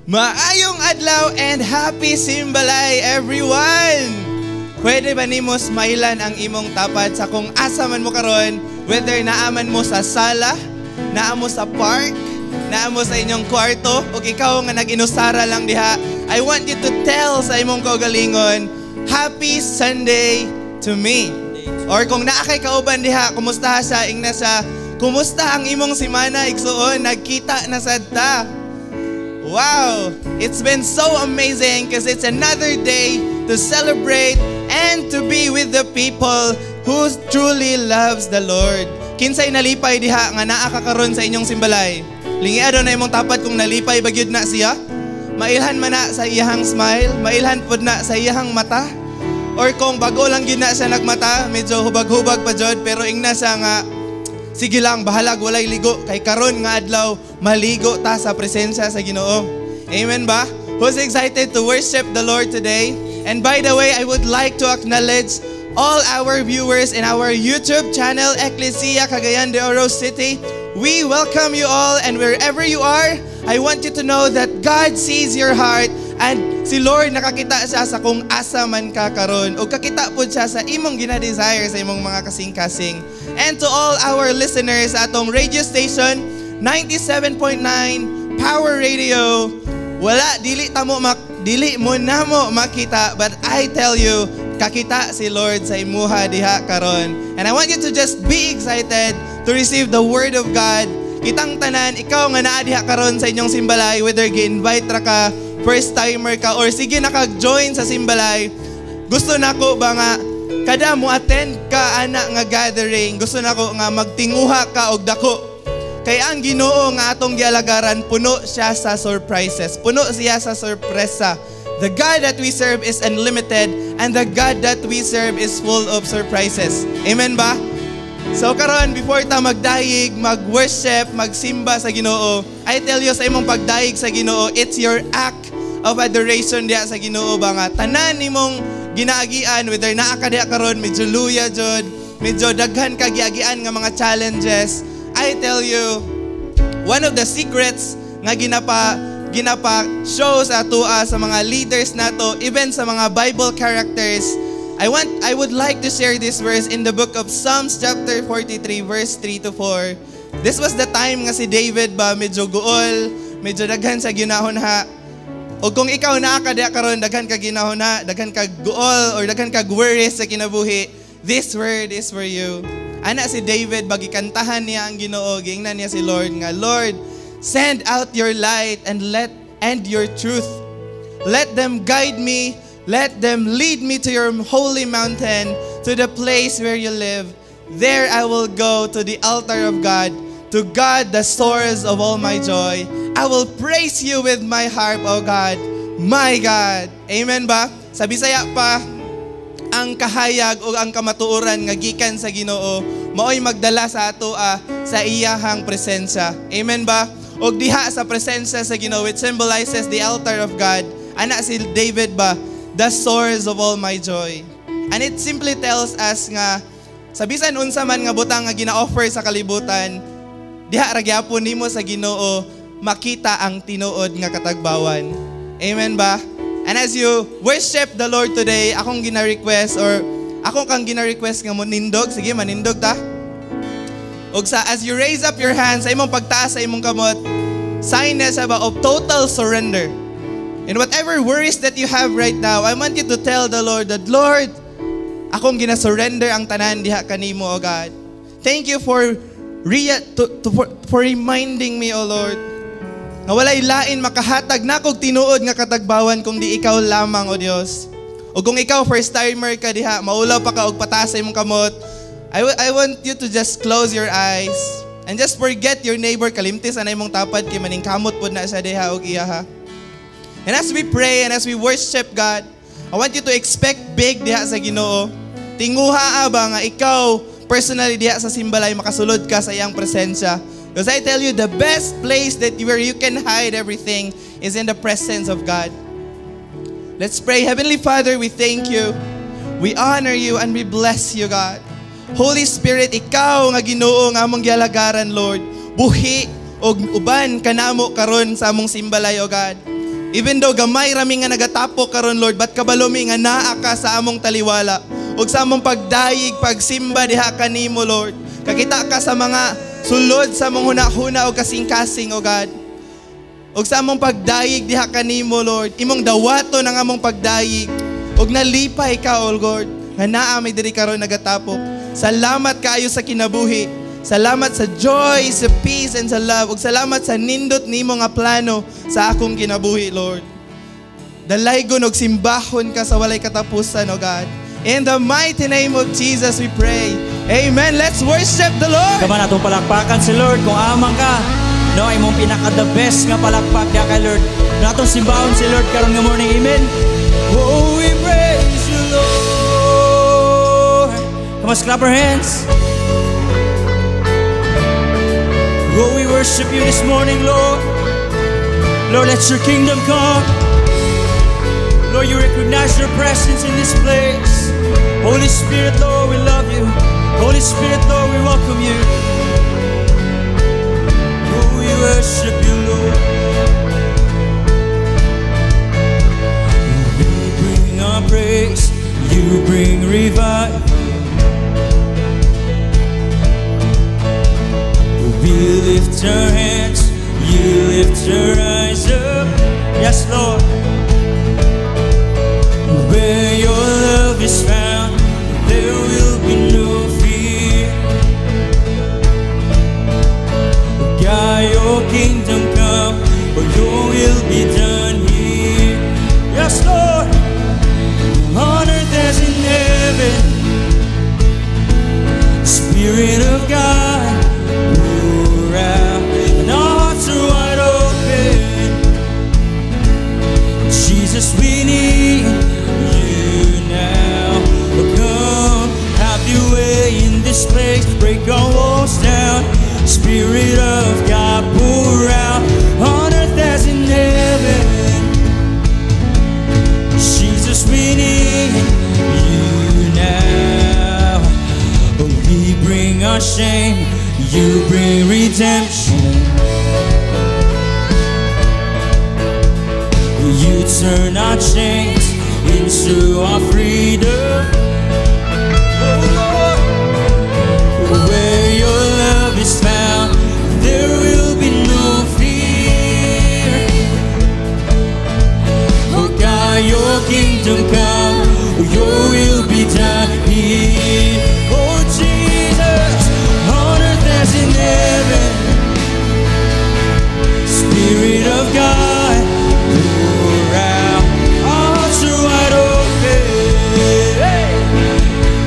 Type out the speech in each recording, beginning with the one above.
Maayong adlaw and happy Simbalay everyone! Pwede ba nimo smilean ang imong tapat sa kung asa man mo karon, whether naaman mo sa sala, naamo sa park, naamo sa inyong kwarto, o ikaw nga nag-inusara lang diha. I want you to tell sa imong kaugalingon, Happy Sunday to me. Or kung naakay kauban diha, kumusta siya, ingna siya, kumusta ang imong simana, igsuon, nagkita na sad ta. Wow! It's been so amazing because it's another day to celebrate and to be with the people who truly loves the Lord. Kinsay nalipay diha nga naa ka karon sa inyong simbalay. Lingiado na imong tapat kung nalipay bagyud na siya. Mailhan man na sa iyahang smile, mailhan pod na sa iyahang mata. Or kung bago lang gyud na siya nagmata, medyo hubag-hubag pa jud, pero ingna siya nga sige lang, bahalag, walay ligo. Kay karon nga adlaw, maligo ta sa presensya sa Ginoo. Amen ba? Who's excited to worship the Lord today? And by the way, I would like to acknowledge all our viewers in our YouTube channel, Ecclesia Cagayan de Oro City. We welcome you all, and wherever you are, I want you to know that God sees your heart, and si Lord nakakita siya sa kung asa man ka karon, o kakita po siya sa imong gina-desire sa imong mga kasing-kasing. And to all our listeners atong radio station 97.9 Power Radio, wala dili mo namo makita, but I tell you, kakita si Lord sa imuha diha karon. And I want you to just be excited to receive the word of God. Kitang tanan, ikaw nga naa diha karon sa inyong simbalay, whether gi-invite ra ka, first timer ka, or sige nakag-join sa simbalay, gusto nako ba nga kada mo attend ka ana nga gathering, gusto nako nga magtinguha ka og dako. Kay ang Ginoo nga atong gialagaran, puno siya sa surprises. Puno siya sa sorpresa. The God that we serve is unlimited, and the God that we serve is full of surprises. Amen ba? So karon, before ta magdayig, mag-worship, magsimba sa Ginoo, I tell you sa imong pagdayig sa Ginoo, it's your act of adoration diha sa Ginoo ba nga tanan nimong ginaagian, whether naa ka diha karon medyo luya jud, medyo daghan ka giagian nga mga challenges. I tell you, one of the secrets nga ginapa show sa atua sa mga leaders nato, even sa mga Bible characters, I would like to share this verse in the book of Psalms chapter 43 verse 3 to 4. This was the time nga si David ba medyo guol, medyo daghan sa ginahon ha. O kung ikaw naa ka diha karon, daghan ka ginahon ha, daghan ka guol or daghan ka worries sa kinabuhi, this word is for you. Ana si David, bagikantahan niya ang Ginoo, giingnan niya si Lord nga, Lord, send out your light and your truth. Let them guide me, let them lead me to your holy mountain, to the place where you live. There I will go to the altar of God, to God the source of all my joy. I will praise you with my harp, O God, my God. Amen ba? Sa Bisaya pa, ang kahayag o ang kamatuoran nga gikan sa Ginoo maoy magdala sa ato sa iyahang presensya. Amen ba? Og diha sa presensya sa Ginoo, it symbolizes the altar of God. Ana si David ba, the source of all my joy. And it simply tells us nga sa bisan unsa man nga butang nga gina-offer sa kalibutan, diha ra gyapon nimo sa Ginoo makita ang tinuod nga katagbawan. Amen ba? And as you worship the Lord today, akong gina-request or ako kang gina-request nga manindog. Sige, manindog ta. Og as you raise up your hands, sa imong pagtaas sa imong kamot, sign na sa ba of total surrender. And whatever worries that you have right now, I want you to tell the Lord that, Lord, akong gina-surrender ang tanan diha kanimo, O God. Thank you for reminding me, O Lord, na walay lain makahatag na kog tinuod nga katagbawan kung di ikaw lamang, O Dios. O kung ikaw first timer ka diha, maulaw pa ka og pataas sa imong kamot, I want you to just close your eyes and just forget your neighbor, kalimtis anay mong tapad kay maning kamot pud na sa diha og iya ha. And as we pray and as we worship God, I want you to expect big diha sa Ginoo. Tinguha ba nga ikaw personally diha sa simbalay makasulod ka sa iyang presensya. Because I tell you, the best place where you can hide everything is in the presence of God. Let's pray. Heavenly Father, we thank you. We honor you and we bless you, God. Holy Spirit, ikaw nga Ginoo nga among gialagaran, Lord. Buhi og uban kanamo karon sa among simbalay, O God. Even though gamay rami nga nagatapok karon Lord, but kabalo mi nga naa ka sa among taliwala. Ug sa among pagdayig, pagsimba diha kanimo Lord. Kakita ka sa mga sulod sa among hunahuna o kasing-kasing o God. Ug sa among pagdayig diha kanimo Lord, imong dawato ng among pagdayig. Ug nalipay ka O Lord, nga naa may diri karon nagatapok. Salamat kaayo sa kinabuhi. Salamat sa joy, sa peace, and sa love. Ug salamat sa nindot nimo nga plano sa akong kinabuhi, Lord. Dalaygon og simbahon ka sa walay katapusan, O God. In the mighty name of Jesus we pray. Amen. Let's worship the Lord. Kaman atong palakpakan si Lord kung amang ka. No, imong pinaka the best nga palakpak ya kay Lord. Natong simbahon si Lord karon nga morning. Amen. Oh, we praise you, Lord. Come on, clap our hands. Oh, we worship you this morning, Lord. Lord, let your kingdom come. Lord, you recognize your presence in this place. Holy Spirit, Lord, we love you. Holy Spirit, Lord, we welcome you. Oh, we worship you, Lord. We bring our praise, you bring revival. We lift our hands, you lift your eyes up. Yes, Lord. Where your love is found, there will be no fear. God, your kingdom come, for your will be done here. Yes, Lord. On earth as in heaven, Spirit of God, and our hearts are wide open. Jesus, we need you now. Come, have your way in this place. Break our walls down. Spirit of God, pour out on earth as in heaven. Jesus, we need you now. We bring our shame, you bring redemption. You turn our chains into our freedom. Oh Lord, where your love is found, there will be no fear. Oh God, your kingdom come, your will be done here. Oh Jesus, on earth as in heaven. Spirit of God, pour out. Our hearts are wide open. Hey.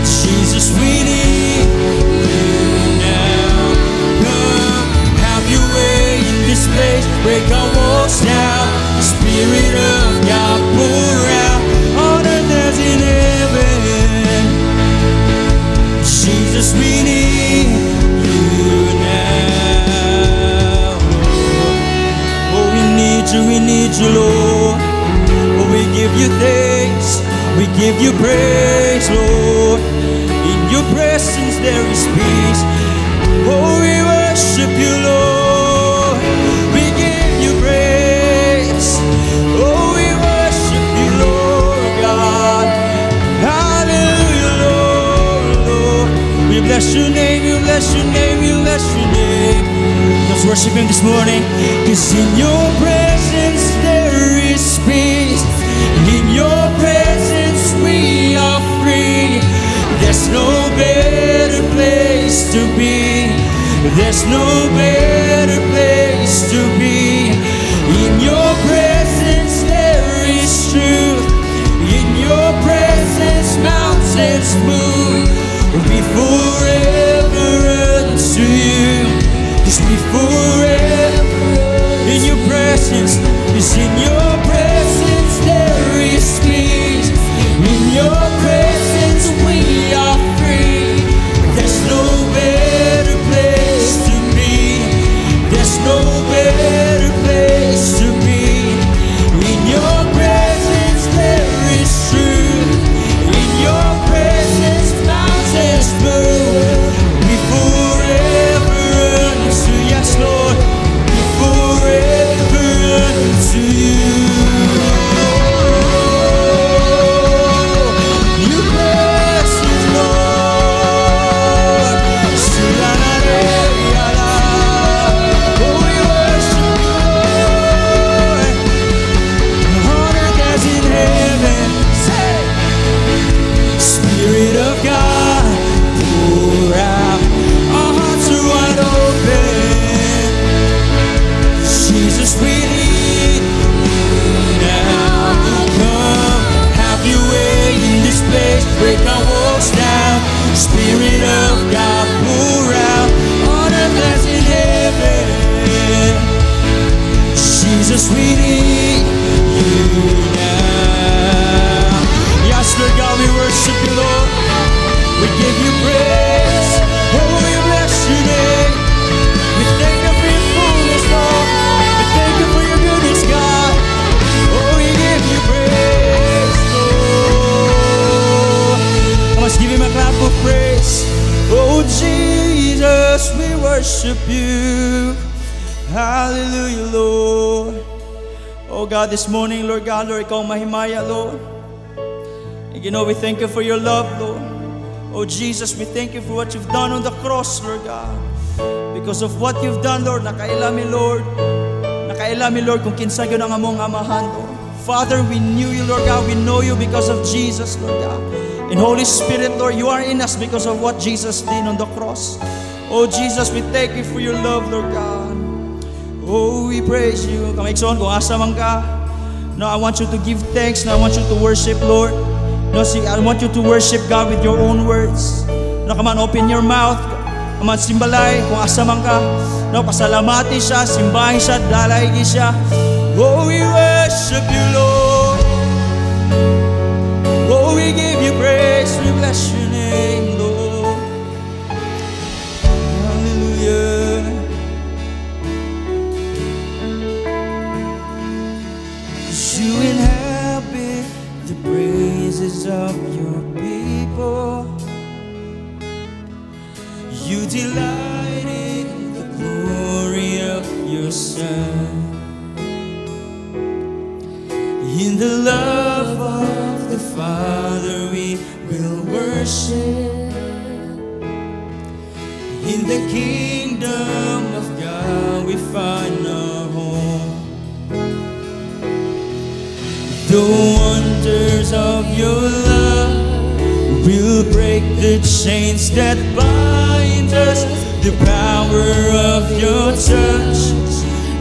Jesus, we need you now. Come, have your way in this place. Break our walls down. Spirit of God, pour out. On earth as in heaven. Jesus, we need you now. Oh, we need you, Lord. Oh, we give you thanks, we give you praise, Lord. In your presence there is peace. Oh, we worship you, Lord. We give you praise. Oh, we worship you, Lord God. Hallelujah, Lord. We bless your name, we bless your name, we bless your name. Let's worship him this morning. 'Cause in your presence there is peace. In your presence we are free. There's no better place to be. There's no better place to be. In your presence there is truth. In your presence mountains move. We forever unto you. 'Cause we forever in your presence. 'Cause in your presence there is peace. In your presence we are free. There's no better place to be. There's no better place to be. In your presence there is truth. In your presence mountains move. We forever unto, yes Lord, we forever unto you. Jesus, we need you now. Yes, Lord God, we worship you, Lord. We give you praise. Oh, we bless your name. We thank you for your fullness, Lord. We thank you for your goodness, God. Oh, we give you praise, Lord. Come on, let's give him a clap of praise. Oh, Jesus, we worship you. Hallelujah, Lord. Oh, God, this morning, Lord God, Lord, ikaw mahimaya, Lord. And you know, we thank you for your love, Lord. Oh, Jesus, we thank you for what you've done on the cross, Lord God. Because of what you've done, Lord, nakailami, Lord. Nakailami, Lord, kung kinsa yun ang among amahan, Lord. Father, we knew you, Lord God. We know you because of Jesus, Lord God. And Holy Spirit, Lord, you are in us because of what Jesus did on the cross. Oh, Jesus, we thank you for your love, Lord God. Oh, we praise you. Kamaikson, kung asa man ka. No, I want you to give thanks. No, I want you to worship, Lord. No, see, I want you to worship God with your own words. No, come on, open your mouth. Come on, simbalay, kung asa man ka. No, pasalamati siya, simbahin siya, dalaygi siya. Oh, we worship you, Lord. Oh, we give you praise. We bless your name, Lord. Hallelujah. You inhabit the praises of your people. You delight in the glory of your Son. In the love of the Father we will worship. In the kingdom of God we find our home. The wonders of your love will break the chains that bind us. The power of your touch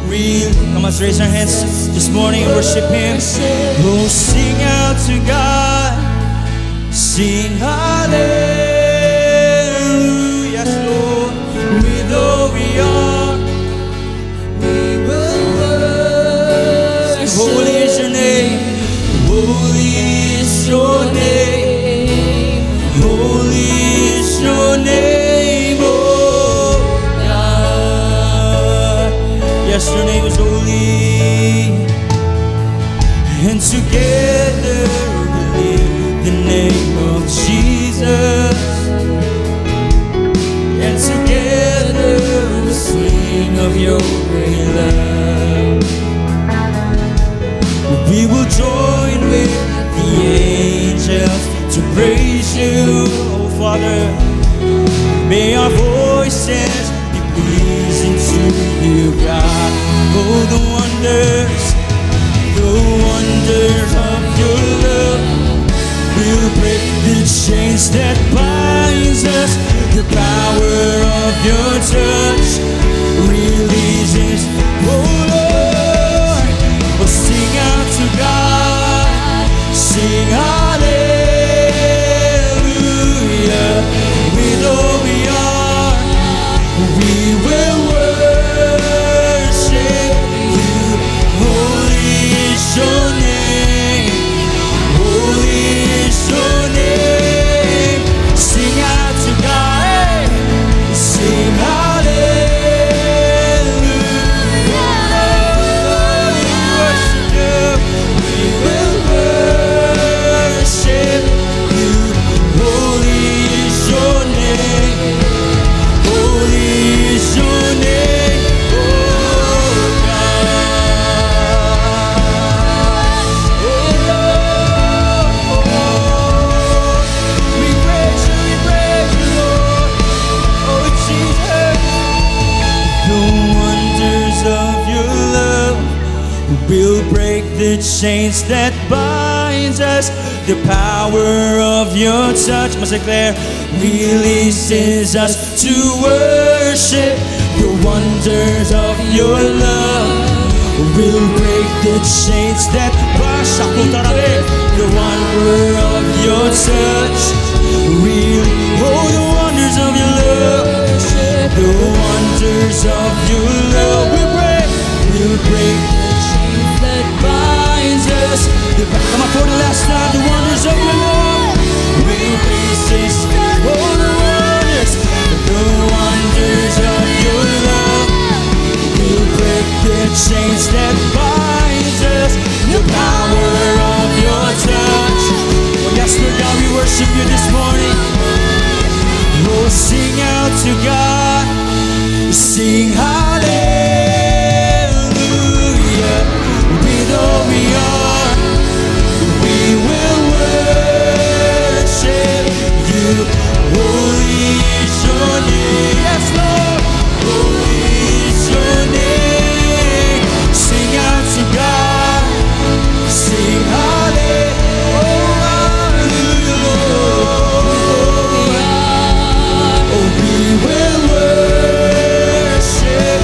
real. Come on, let's raise our hands this morning and worship him. Oh, sing out to God. Sing hallelujah, yes, Lord. With all we are, we will worship. Holy is your name. Holy is your name. Holy is your name, oh God. Yes, your name is holy. And together we lift the name of Jesus. And together we sing of your great love. We will join with the angels to praise you, oh Father. May our voices be pleasing to you, God. Oh, the wonders of your love will break the chains that binds us. The power of your touch releases, oh Lord. Oh, sing out to God, sing hallelujah. With all we are, we will worship you. Holy is your name. Holy is your name. Sing out to God, sing hallelujah. We worship you. We will worship you. Holy is your name. Holy is your name, oh God. Oh Lord, we praise you, Lord. Oh Jesus, the wonders of your love will break the chains that binds us. The power of your touch, must declare, releases us to worship. The wonders of your love will break the chains that bind. The wonder of your touch, oh, the wonders of your love. The wonders of your love will break the chains binds us. Come on, for the last time, the wonders of your love. We'll resist all the wonders, the wonders of your love. We'll break the chains that binds us, the power of your touch. Oh yes, Lord God, we worship you this morning. Oh, sing out to God, sing hallelujah. Be though we are, we will worship you. Holy is your name, yes Lord. Holy is your name. Sing out to God, sing hallelujah. Oh, we will worship.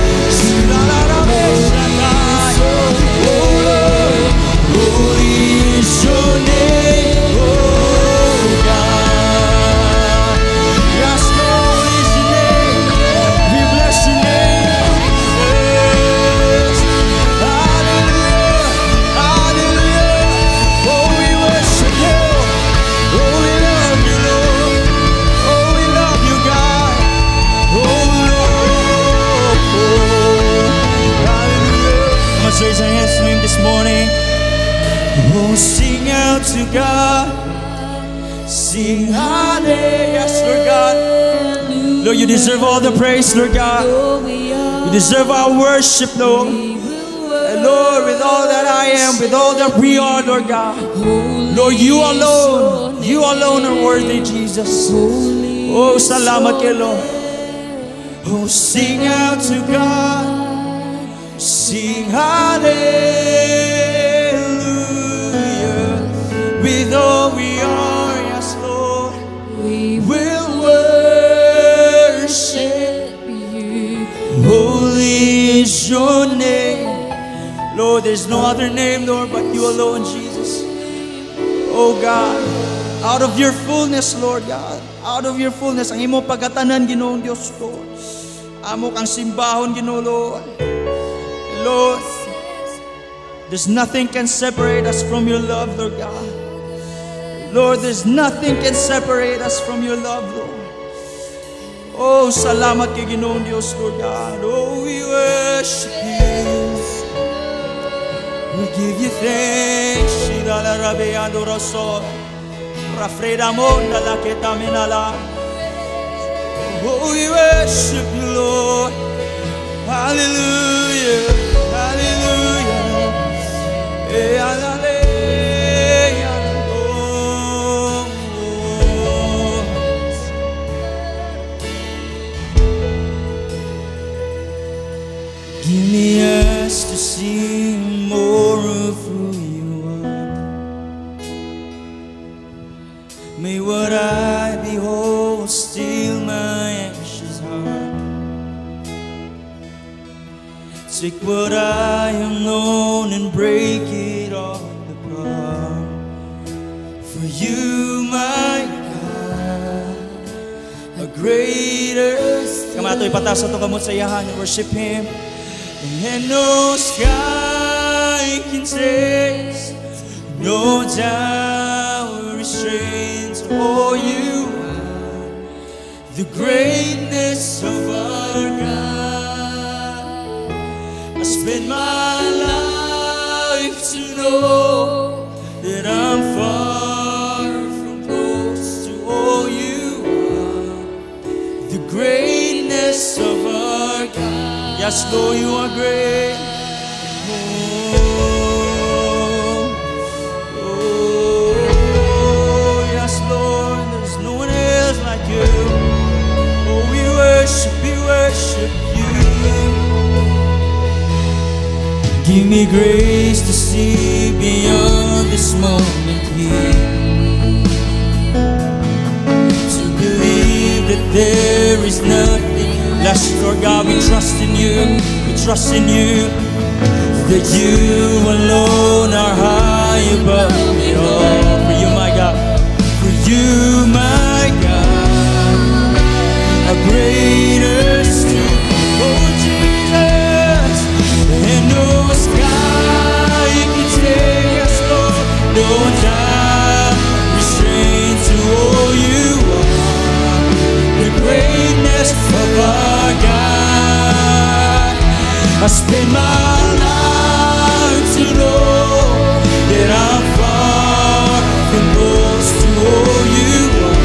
Holy is your name, oh God. Yes, Lord is your name. We bless your name. Yes. Hallelujah, hallelujah. Oh, we worship you. Oh, we love you, Lord. Oh, we love you, God. Oh, Lord. Oh, hallelujah. Come on, raise our hands to him this morning. Oh, sing out to God, sing hallelujah. Yes, Lord God. Lord, you deserve all the praise, Lord God. You deserve our worship, Lord. And Lord, with all that I am, with all that we are, Lord God, Lord, you alone are worthy, Jesus. Oh, salamat kay Lord. Oh, sing out to God, sing hallelujah. With all we are, yes, Lord, we will worship you. Holy is your name. Lord, there's no other name, Lord, but you alone, Jesus. Oh God, out of your fullness, Lord God, out of your fullness, ang imo pagkatanan, Ginoong Diyos ko. Amo kang simbahon, Ginoo, Lord. Lord, there's nothing can separate us from your love, Lord God. Lord, there's nothing can separate us from your love, Lord. Oh, salamat kay Ginoong Diyos, Lord God. Oh, we worship you. We give you thanks. Shidala rabeando raso. Rafreda monda la ketaminala. Oh, we worship you, Lord. Hallelujah. Hallelujah. Hey, hallelujah. Give me eyes to see more of who you are. May what I behold still my anxious heart. Take what I have known and break it all apart. For you, my God, a greater. Come on, ito ipataas ito kamot sa iyahan and worship Him. And no sky can taste, no doubt restrains. Oh, you are the greatness of our God. I spend my life to know that I'm far from close to all you are, the greatness of our God. Yes, Lord, you are great. Oh, yes, Lord, there's no one else like you. Oh, we worship you. Give me grace to see beyond this moment here, to believe that there is nothing. Bless Lord God, we trust in you, that you alone are high above it all. For you, my God, a greater strength, oh Jesus, and no sky no doubt restrained to all you are. The greatness of our God. I spend my life to know that I'm far from close to all you are.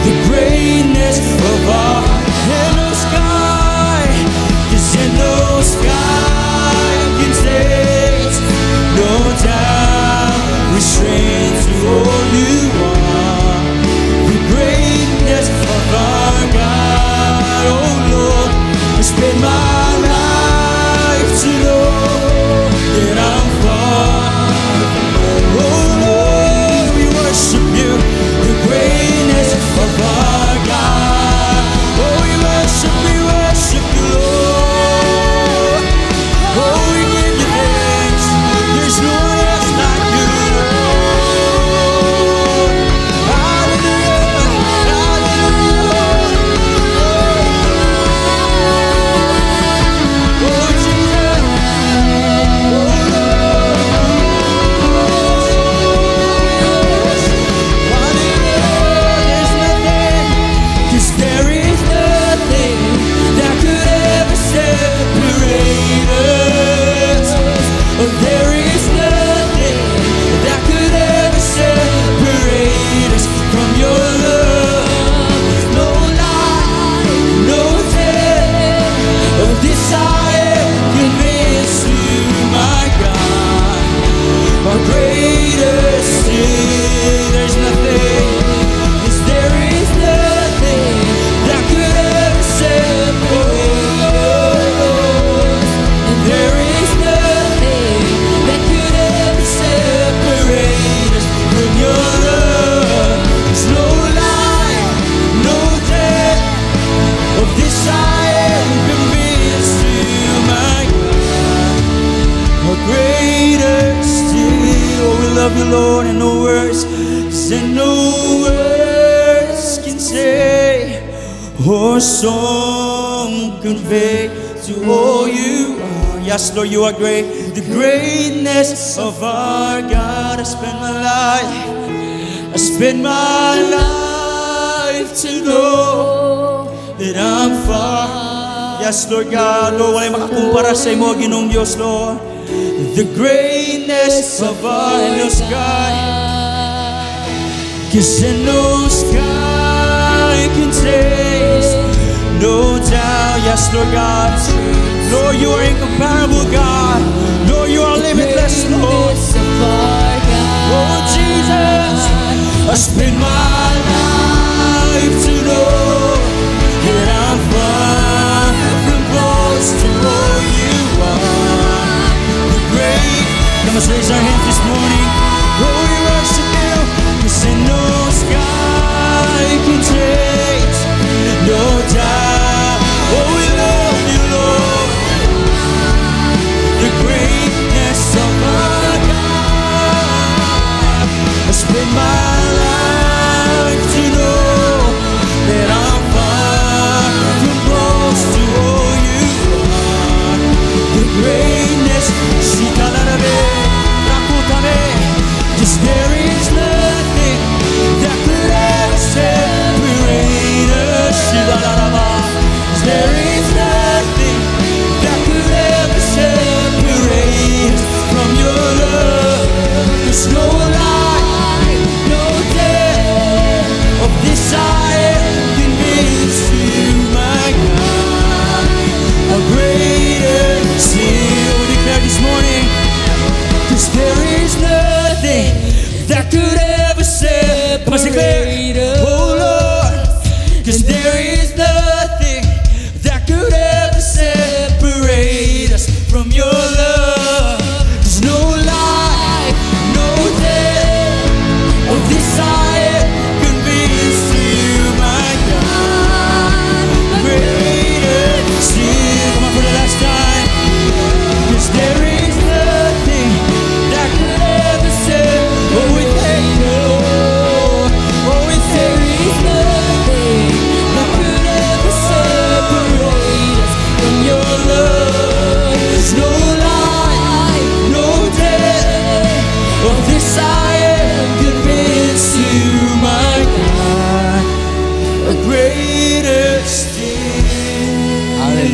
The greatness of our hello sky, 'cause in no sky can taste, no doubt restrained to all you are. The greatness of our God, oh Lord, I spend my life to know that I'm far. Oh Lord, we worship you, the greatness of our God. Oh, we worship you, Lord. Oh, we give you thanks. There's no one else like you, Lord. Hallelujah, hallelujah. Oh, Jesus. Oh, there's nothing, 'cause there is nothing that could ever separate us. Oh, there is nothing that could ever separate us from your love. No life, no death, oh, this I am convinced you, my God, are greater still. There's nothing, 'cause there is nothing that could ever separate us. And there is nothing that could ever separate us from your love. There's no life, no death, of this I am convinced you, my God, are greater still. Oh, we love you, Lord, and no words, and no words can say or song convey to all you are. Yes, Lord, you are great. The greatness of our God. I spend my life to know that I'm far. Yes, Lord God, Lord, wala'y makakumpara sa imo, Ginoong Diyos, Lord. The greatness of our sky, 'cause in no sky can taste, no doubt. Yes, Lord God, Lord, you are incomparable, God. Lord, you are limitless, Lord. Oh, Jesus, I spend my life to know that I'm far from close to all you are. The great. Come, let's raise our hands this morning. Oh, we worship you, 'cause in no sky can taste, no doubt. Oh, we love you, Lord. The greatness of our God. I spend my life to know that I'm far from close to all you are. The greatness, Shikalarabe, Rakutame, 'cause there is nothing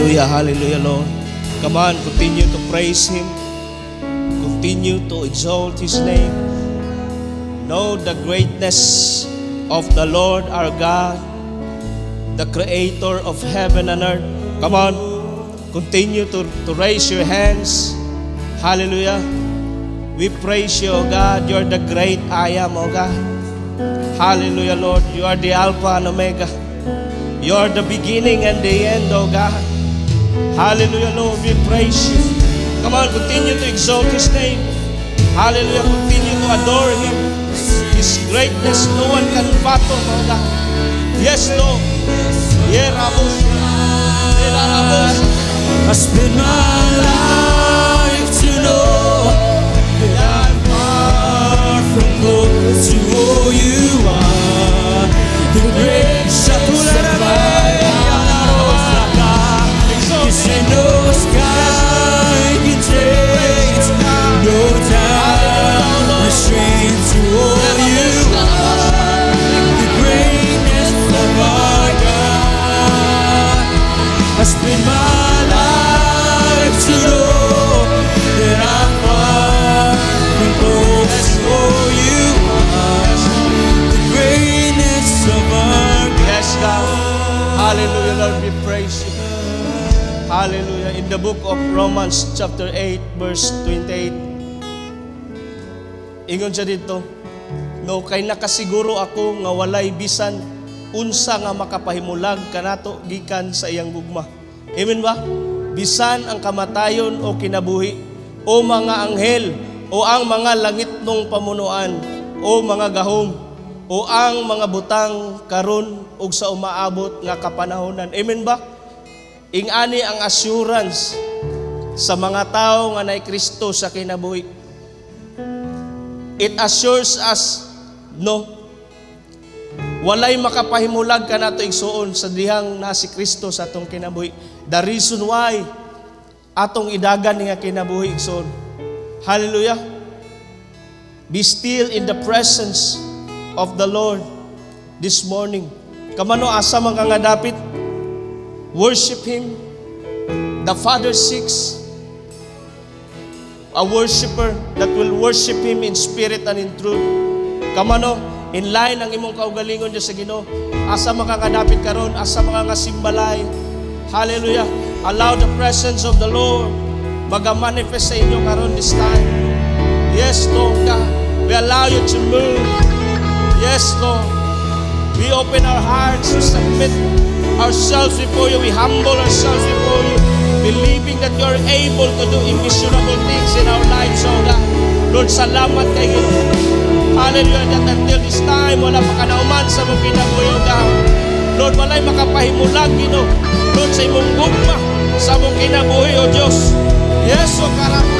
Hallelujah, hallelujah, Lord. Come on, continue to praise Him. Continue to exalt His name. Know the greatness of the Lord our God, the Creator of heaven and earth. Come on, continue to raise your hands. Hallelujah. We praise you, O God. You are the great I am, O God. Hallelujah, Lord. You are the Alpha and Omega. You are the beginning and the end, O God. Hallelujah, Lord. We praise you. Come on, continue to exalt His name. Hallelujah. Continue to adore Him. His greatness, no one can fathom, O God. Yes, Lord. I spend my life to know that I'm far from close to who you are. The great shadows of my you say no sky can take, no time restrained to all you are. The greatness of our God. I spend my life to know that I'm far from close to all you are. The greatness of our God. Yes, God. Hallelujah, Lord. We praise you. Hallelujah. In the book of Romans chapter 8 verse 28, ingon siya dito, no, kay nakasiguro ako nga walay bisan unsa nga makapahimulag kanato gikan sa iyang gugma. Amen ba? Bisan ang kamatayon o kinabuhi, o mga anghel, o ang mga langit nung pamunuan, o mga gahom, o ang mga butang karon ug sa umaabot nga kapanahonan. Amen ba? Ingani ang assurance sa mga tao nga naay Kristo sa kinabuhi. It assures us, no, walay makapahimulag kanato igsuon sa dihang na si Kristo sa atong kinabuhi. The reason why atong idagan nga kinabuhi igsuon. Hallelujah. Be still in the presence of the Lord this morning. Kamano asa man ka nga dapit? Worship Him. The Father seeks a worshiper that will worship Him in spirit and in truth. Kamano, in line ang imong kaugalingon Diyos sa Ginoo. Asa makakadapit karon, asa makakasimbalay. Hallelujah. Allow the presence of the Lord maga-manifest sa inyo karon this time. Yes, Lord God. We allow you to move. Yes, Lord. We open our hearts to submit ourselves before you. We humble ourselves before you, believing that you are able to do immeasurable things in our lives, oh God. Lord, salamat kay Ginoo. Hallelujah, that until this time, wala pa kanauman sa mong kinabuhi, oh God. Lord, walay makapahimulag, Ginoo. Lord, sa imong gugma, sa mong kinabuhi, oh Diyos. Yes, oh karamo.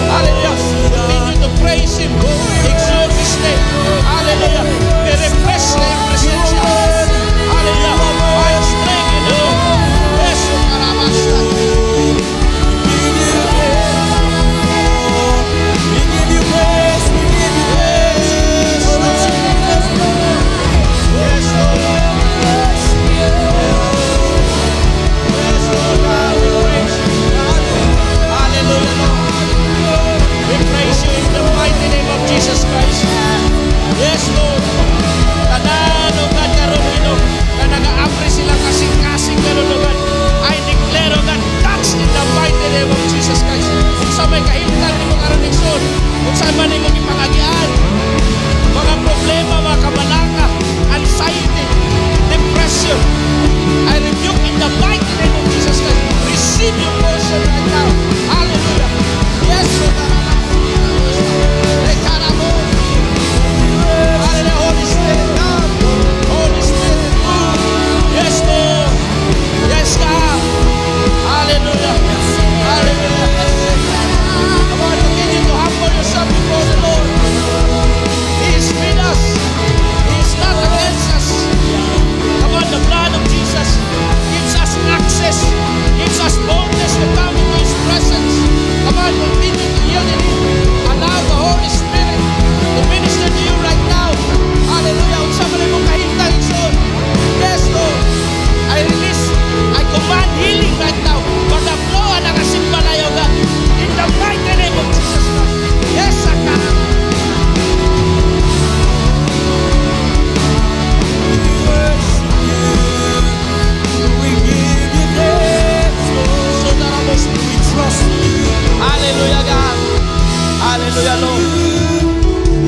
Hallelujah. Continue to praise Him. Exalt His name. Hallelujah. We refresh na yung presensya. Hallelujah. Find strength in the Lord. Yes, oh karamasta. We give you praise. We give you praise. Yes, Lord. Yes, Lord.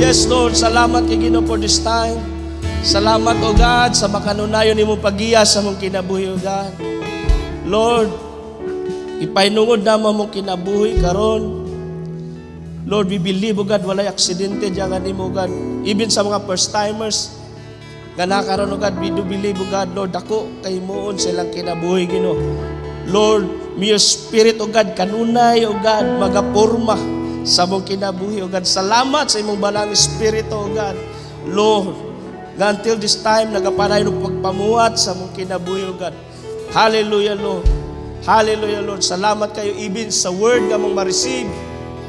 Yes, Lord, salamat kay Ginoo for this time. Salamat, O God, sa makanunayon ni mong pagiya sa mong kinabuhi, O God. Lord, ipainungod naman mong kinabuhi karon. Lord, we believe, O God, walay aksidente diyan ni mo, God. Even sa mga first-timers, ganakaroon, O God, we do believe, O God, Lord, ako kay moon silang kinabuhi, Ginoo. Lord, may your spirit, O God, kanunay, O God, magaporma sa mong kinabuhi, O God. Salamat sa imong balang espiritu, O God. Lord, until this time, nagapanay ng pagpamuhat sa mong kinabuhi, O God. Hallelujah, Lord. Hallelujah, Lord. Salamat kayo even sa word nga mong ma-receive.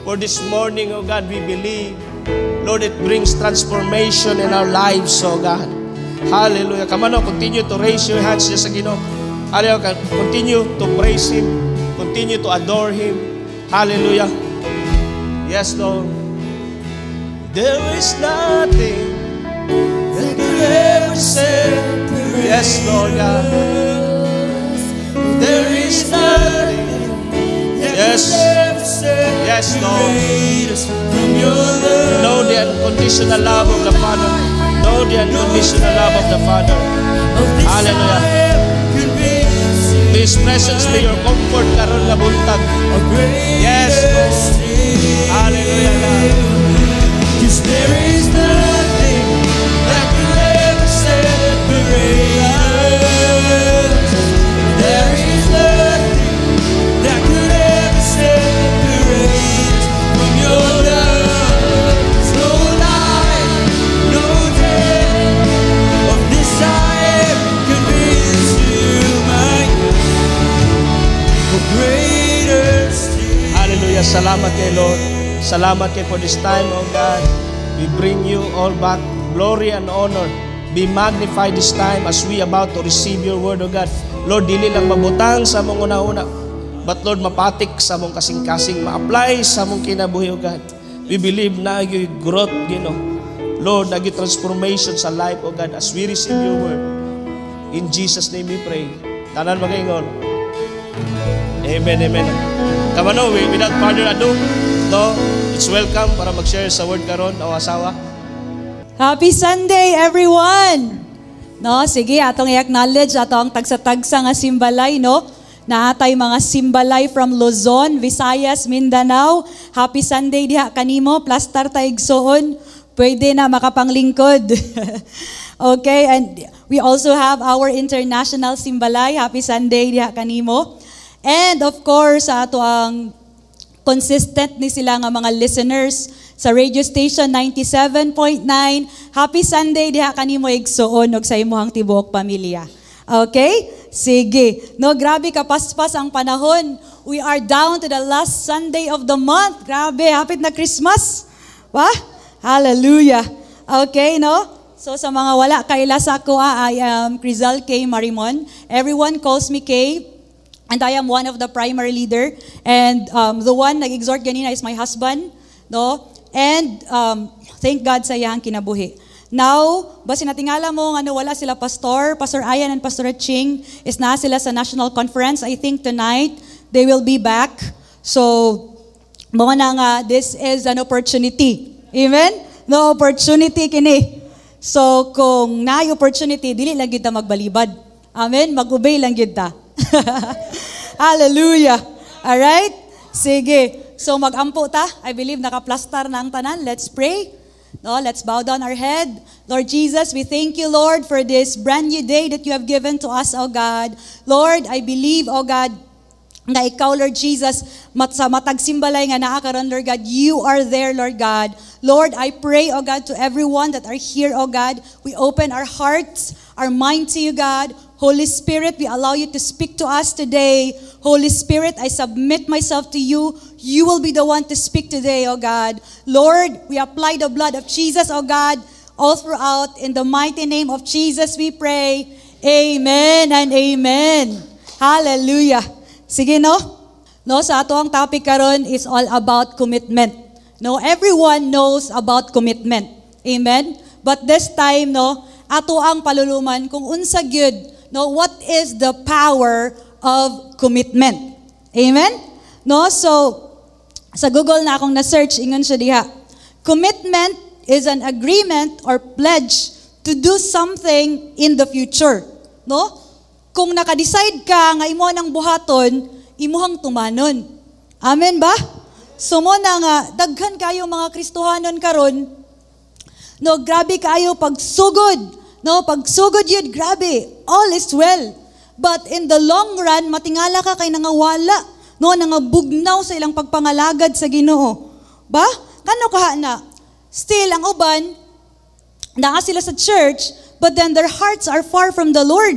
For this morning, O God, we believe, Lord, it brings transformation in our lives, O God. Hallelujah. Come on, continue to raise your hands sa Ginoo. Hallelujah. Continue to praise Him. Continue to adore Him. Hallelujah. Yes, Lord. There is nothing that could ever separate. Yes, Lord God. There is nothing. Yes. Yes, Lord. Know the unconditional love of the Father. Know the unconditional love of the Father. Hallelujah. His presence be your comfort karon nga buntag. Yes, Lord. Hallelujah, God. 'Cause there is nothing that could ever separate us. There is nothing that could ever separate us from your love. No life, no death of this I am convinced you might go greater still. Hallelujah. Salamat kay Lord. Salamat kay for this time, O God. We bring you all back glory and honor. Be magnified this time as we about to receive your word, O God. Lord, dili lang mabutang sa mong una-una, but Lord, mapatik sa mong kasing-kasing, ma-apply sa mong kinabuhi, O God. We believe na yung growth, Ginoo. Lord, naging transformation sa life, O God, as we receive your word. In Jesus' name we pray. Tanan magaingon. Amen, amen. Come on, without further ado, no, it's welcome para mag-share sa word karon o asawa. Happy Sunday, everyone! No, sige, atong i-acknowledge atong tagsa-tagsa nga simbalay, no? Naatay mga simbalay from Luzon, Visayas, Mindanao. Happy Sunday diha kanimo, plastar ta igsoon. Pwede na makapanglingkod. Okay, and we also have our international simbalay. Happy Sunday diha kanimo. And of course, ato ang consistent ni sila nga mga listeners sa radio station 97.9. Happy Sunday diha kanimo igsoon og sa imong tibuok pamilya. Okay? Sige. No, grabe kapaspas ang panahon. We are down to the last Sunday of the month. Grabe, hapit na Christmas. Hallelujah. Okay, no? So sa mga wala kailasa ko, I am Crizal K. Marimon. Everyone calls me K. And I am one of the primary leader. And the one nag-exhort ganina is my husband. No? And thank God sa iyang kinabuhi. Now, basi natingala mo nga wala sila Pastor Ayan and Pastor Ching is na sila sa national conference. I think tonight they will be back. So, mga na nga, this is an opportunity. Amen? No opportunity kini. So, kung na opportunity, dili lang kita magbalibad. Amen? Mag-obey lang kita. Hallelujah. Alright? Sige. So mag-ampo ta. I believe nakaplastar na ang tanan. Let's pray. No, let's bow down our head. Lord Jesus, we thank you, Lord, for this brand new day that you have given to us, O God. Lord, I believe, O God, na ikaw, Lord Jesus, sa matagsimbalay nga naakaroon, Lord God, you are there, Lord God. Lord, I pray, O God, to everyone that are here, O God, we open our hearts, our mind to you, God. Holy Spirit, we allow you to speak to us today. Holy Spirit, I submit myself to you. You will be the one to speak today, O God. Lord, we apply the blood of Jesus, O God, all throughout. In the mighty name of Jesus, we pray. Amen and amen. Hallelujah. Sige, no? No, sa ato ang topic karon is all about commitment. No, everyone knows about commitment. Amen? But this time, no, ato ang paluluman kung unsa gyud. No, what is the power of commitment? Amen? No, so sa Google na akong na-search ingon siya diha. Commitment is an agreement or pledge to do something in the future. No? Kung naka-decide ka nga imo nang buhaton, imuhang tumanon. Amen ba? So mo na nga, daghan kayo mga Kristohanon karon, no, grabe kayo pagsugod. No, pagsugod yun, grabe. All is well. But in the long run, matingala ka kay nangawala. No, nangabugnaw sa ilang pagpangalagad sa Ginoo. Ba? Kano kaha na? Still, ang uban, naa sila sa church, but then their hearts are far from the Lord.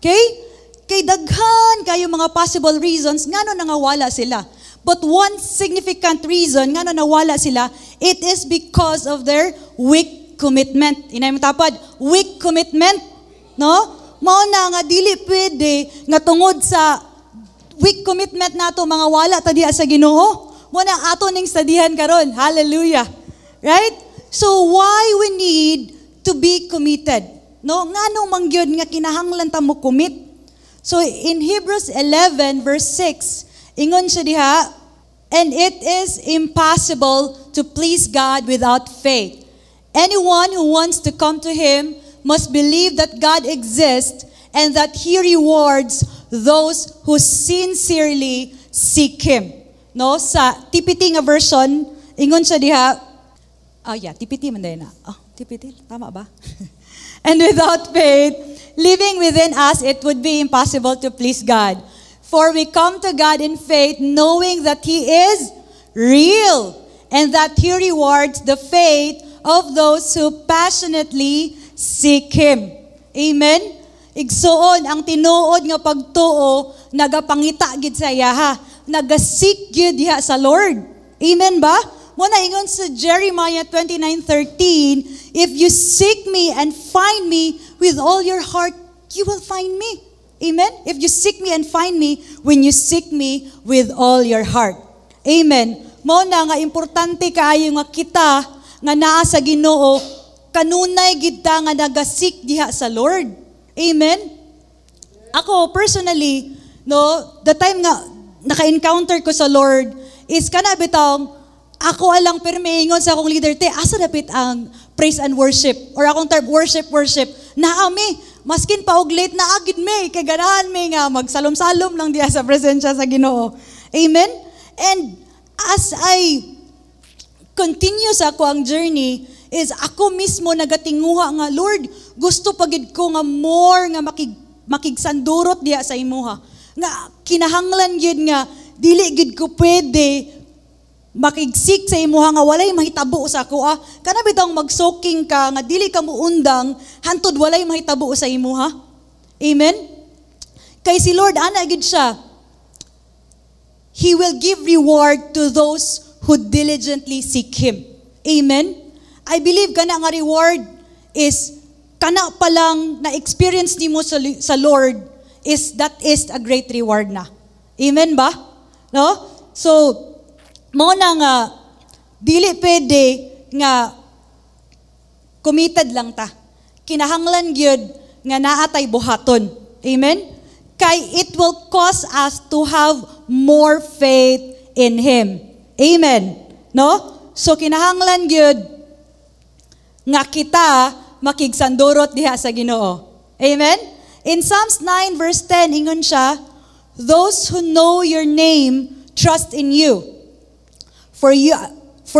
Okay? Kay daghan kayo mga possible reasons ngano nangawala sila. But one significant reason ngano nawala sila, it is because of their weak commitment. Inay mo tapad, weak commitment. No? Mao na nga dili pwede nga tungod sa weak commitment nato mga wala ta diha sa Ginoo. Mo na ato ning studihan karon. Hallelujah. Right? So why we need to be committed? No, nganong mangyod nga kinahanglan ta mo commit? So in Hebrews 11 verse 6, ingon siya diha, and it is impossible to please God without faith. Anyone who wants to come to Him must believe that God exists and that He rewards those who sincerely seek Him. No, sa TPT nga version, ingon siya diha, TPT man din na. TPT, tama ba? And without faith, living within us, it would be impossible to please God. For we come to God in faith, knowing that He is real and that He rewards the faith of those who passionately seek Him. Amen? Igsuon, ang tinuod nga pagtuo, nagapangita gid sa iya ha. Nagasik gid diha sa Lord. Amen ba? Muna ingon sa Jeremiah 29:13, if you seek me and find me with all your heart, you will find me. Amen? If you seek me and find me, when you seek me with all your heart. Amen. Muna nga importante kaayo nga kita nga naa sa Ginoo, kanunay gid ta nga nagasik diha sa Lord. Amen. Ako personally, no, the time nga naka-encounter ko sa Lord is kana bitong ako alang permingon sa akong leader, asa dapit ang praise and worship or akong term worship. Naami, maskin pa og late na agid me kay ganahan me nga magsalom-salom lang diha sa presensya sa Ginoo. Amen. And as I continue sa ako ang journey is ako mismo nagatinguha nga, Lord, gusto pagid ko nga more nga makigsandurot diha sa imuha. Nga kinahanglan gyud nga dili gid ko pwede makigsik sa imuha nga walay mahitabo sa ako. Kana bitong magsoking ka nga dili ka muundang hantod walay mahitabo sa imuha. Amen. Kay si Lord ana gid siya. He will give reward to those who diligently seek Him. Amen. I believe kana nga reward is kana pa lang na experience nimo sa Lord is a great reward na. Amen ba? No? So mo na nga dili pwede nga committed lang ta. Kinahanglan gyud nga naatay buhaton. Amen? Kay it will cause us to have more faith in Him. Amen. No? So kinahanglan gyud nga kita makigsandurot diha sa Ginoo. Amen? In Psalms 9 verse 10 ingon siya, those who know your name trust in you. For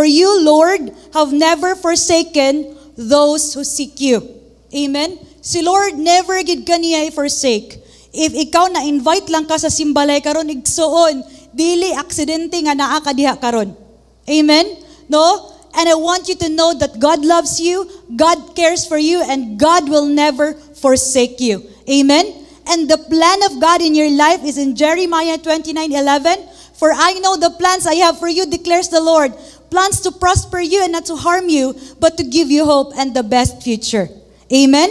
you, Lord, have never forsaken those who seek you. Amen? Si Lord never gid kaniya forsake. If ikaw na-invite lang ka sa simbalay karon igsuon, dili aksidente nga naa ka diha karon. Amen? No? And I want you to know that God loves you, God cares for you, and God will never forsake you. Amen? And the plan of God in your life is in Jeremiah 29:11. For I know the plans I have for you, declares the Lord. Plans to prosper you and not to harm you, but to give you hope and the best future. Amen?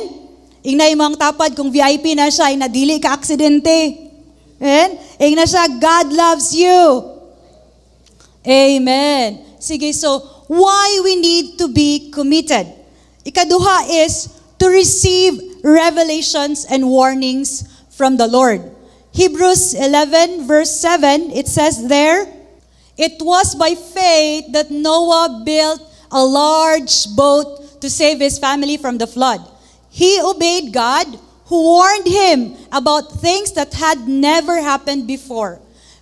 Ingnay mo ang tapad, kung VIP na siya, ay nadili ka aksidente. Amen? Ingna siya, God loves you. Amen. Sige, so, why we need to be committed? Ikaduha is to receive revelations and warnings from the Lord. Hebrews 11 verse 7, it says there, it was by faith that Noah built a large boat to save his family from the flood. He obeyed God, who warned him about things that had never happened before.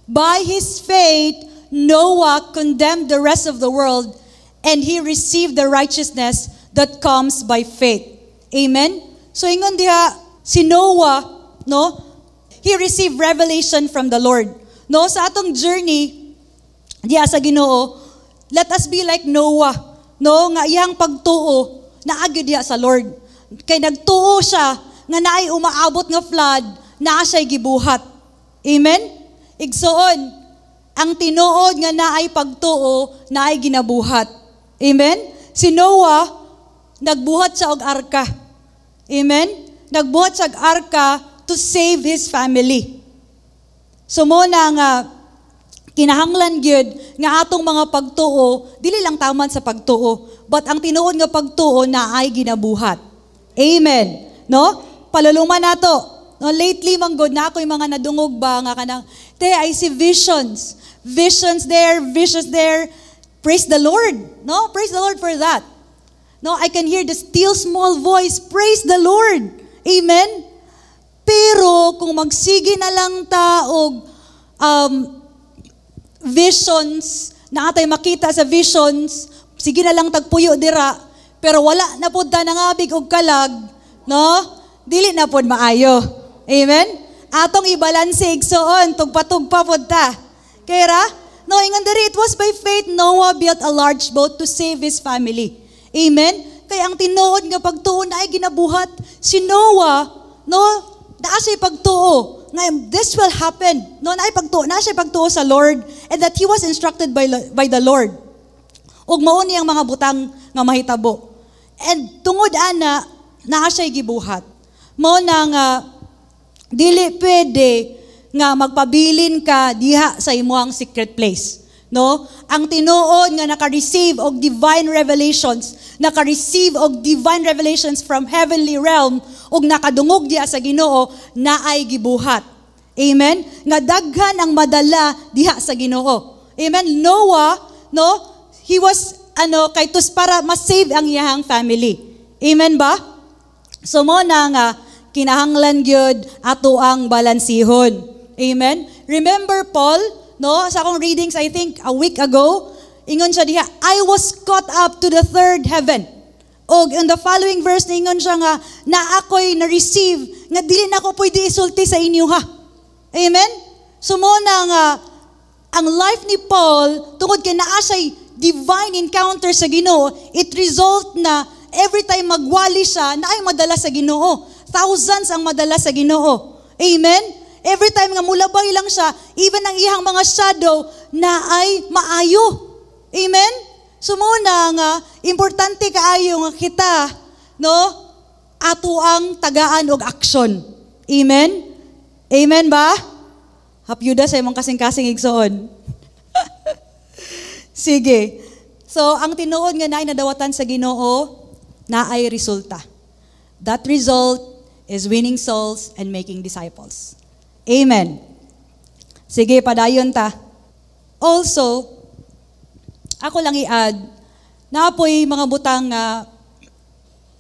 By his faith, Noah condemned the rest of the world, and he received the righteousness that comes by faith. Amen? So ingon diha, si Noah, no? He received revelation from the Lord. No, sa atong journey, diha sa Ginoo, let us be like Noah. No, nga iyang pagtuo, naagi diha sa Lord. Kay nagtuo siya, nga naay umaabot nga flood, naa siya'y gibuhat. Amen? Igsoon, ang tinuod nga naay pagtuo, naay ginabuhat. Amen? Si Noah, nagbuhat siya og arka. Amen? Nagbuhat siya og arka to save his family. So mo na nga, kinahanglan gyud nga atong mga pagtuo, dili lang taman sa pagtuo, but ang tinuod nga pagtuo naay ginabuhat. Amen. No? Paluluman nato. No, lately manggod na ako yung mga nadungog ba nga kanang, I see visions. Visions there, visions there. Praise the Lord. No? Praise the Lord for that. No, I can hear the still small voice. Praise the Lord. Amen. Pero kung magsige na lang ta og visions, na atay makita sa visions, sige na lang tagpuyo dira, pero wala na pud ta nangabig og kalag, no? Dili na pud maayo. Amen? Atong ibalanse igsoon, tugpa-tugpa pud ta. Kaya no, ingon diri, it was by faith Noah built a large boat to save his family. Amen? Kaya ang tinuod nga pagtuo na ay ginabuhat si Noah, no? Naa siya pagtuo nga this will happen. No, na siya pagtuo sa Lord, and that he was instructed by the Lord. Ug mao niyang mga butang nga mahitabo. And tungod ana, naa siya gibuhat. Mao na nga dili pwede nga magpabilin ka diha sa imong secret place. No? Ang tinuod nga naka-receive og divine revelations, naka-receive og divine revelations from heavenly realm, og nakadungog diha sa Ginoo, naay gibuhat. Amen? Nga daghan ang madala diha sa Ginoo. Amen? Noah, no? He was kay tus para ma-save ang iyang family. Amen ba? So mo na nga kinahanglan gyud ato ang balansihon. Amen? Remember Paul, no? Sa akong readings, I think a week ago, ingon siya diha, I was caught up to the third heaven. O in the following verse, ingon siya nga, na ako'y na-receive, nga dili na ako pwede isulti sa inyo ha. Amen? So mo na nga, ang life ni Paul, tungod kay naa siya'y divine encounter sa Ginoo, it result na every time magwali siya, na ay madala sa Ginoo. Thousands ang madala sa Ginoo. Amen? Every time nga mulabay lang siya, even ang iyang mga shadow na ay maayo. Amen? So muna nga, importante kaayo nga kita, no? Ato ang tagaan og aksyon. Amen? Amen ba? Hapyuda sa imong kasing-kasing igsoon. Sige. So, ang tinuod nga naay nadawatan sa Ginoo, na ay resulta. That result is winning souls and making disciples. Amen. Sige, padayon ta. Also, ako lang i-add, naapoy mga butang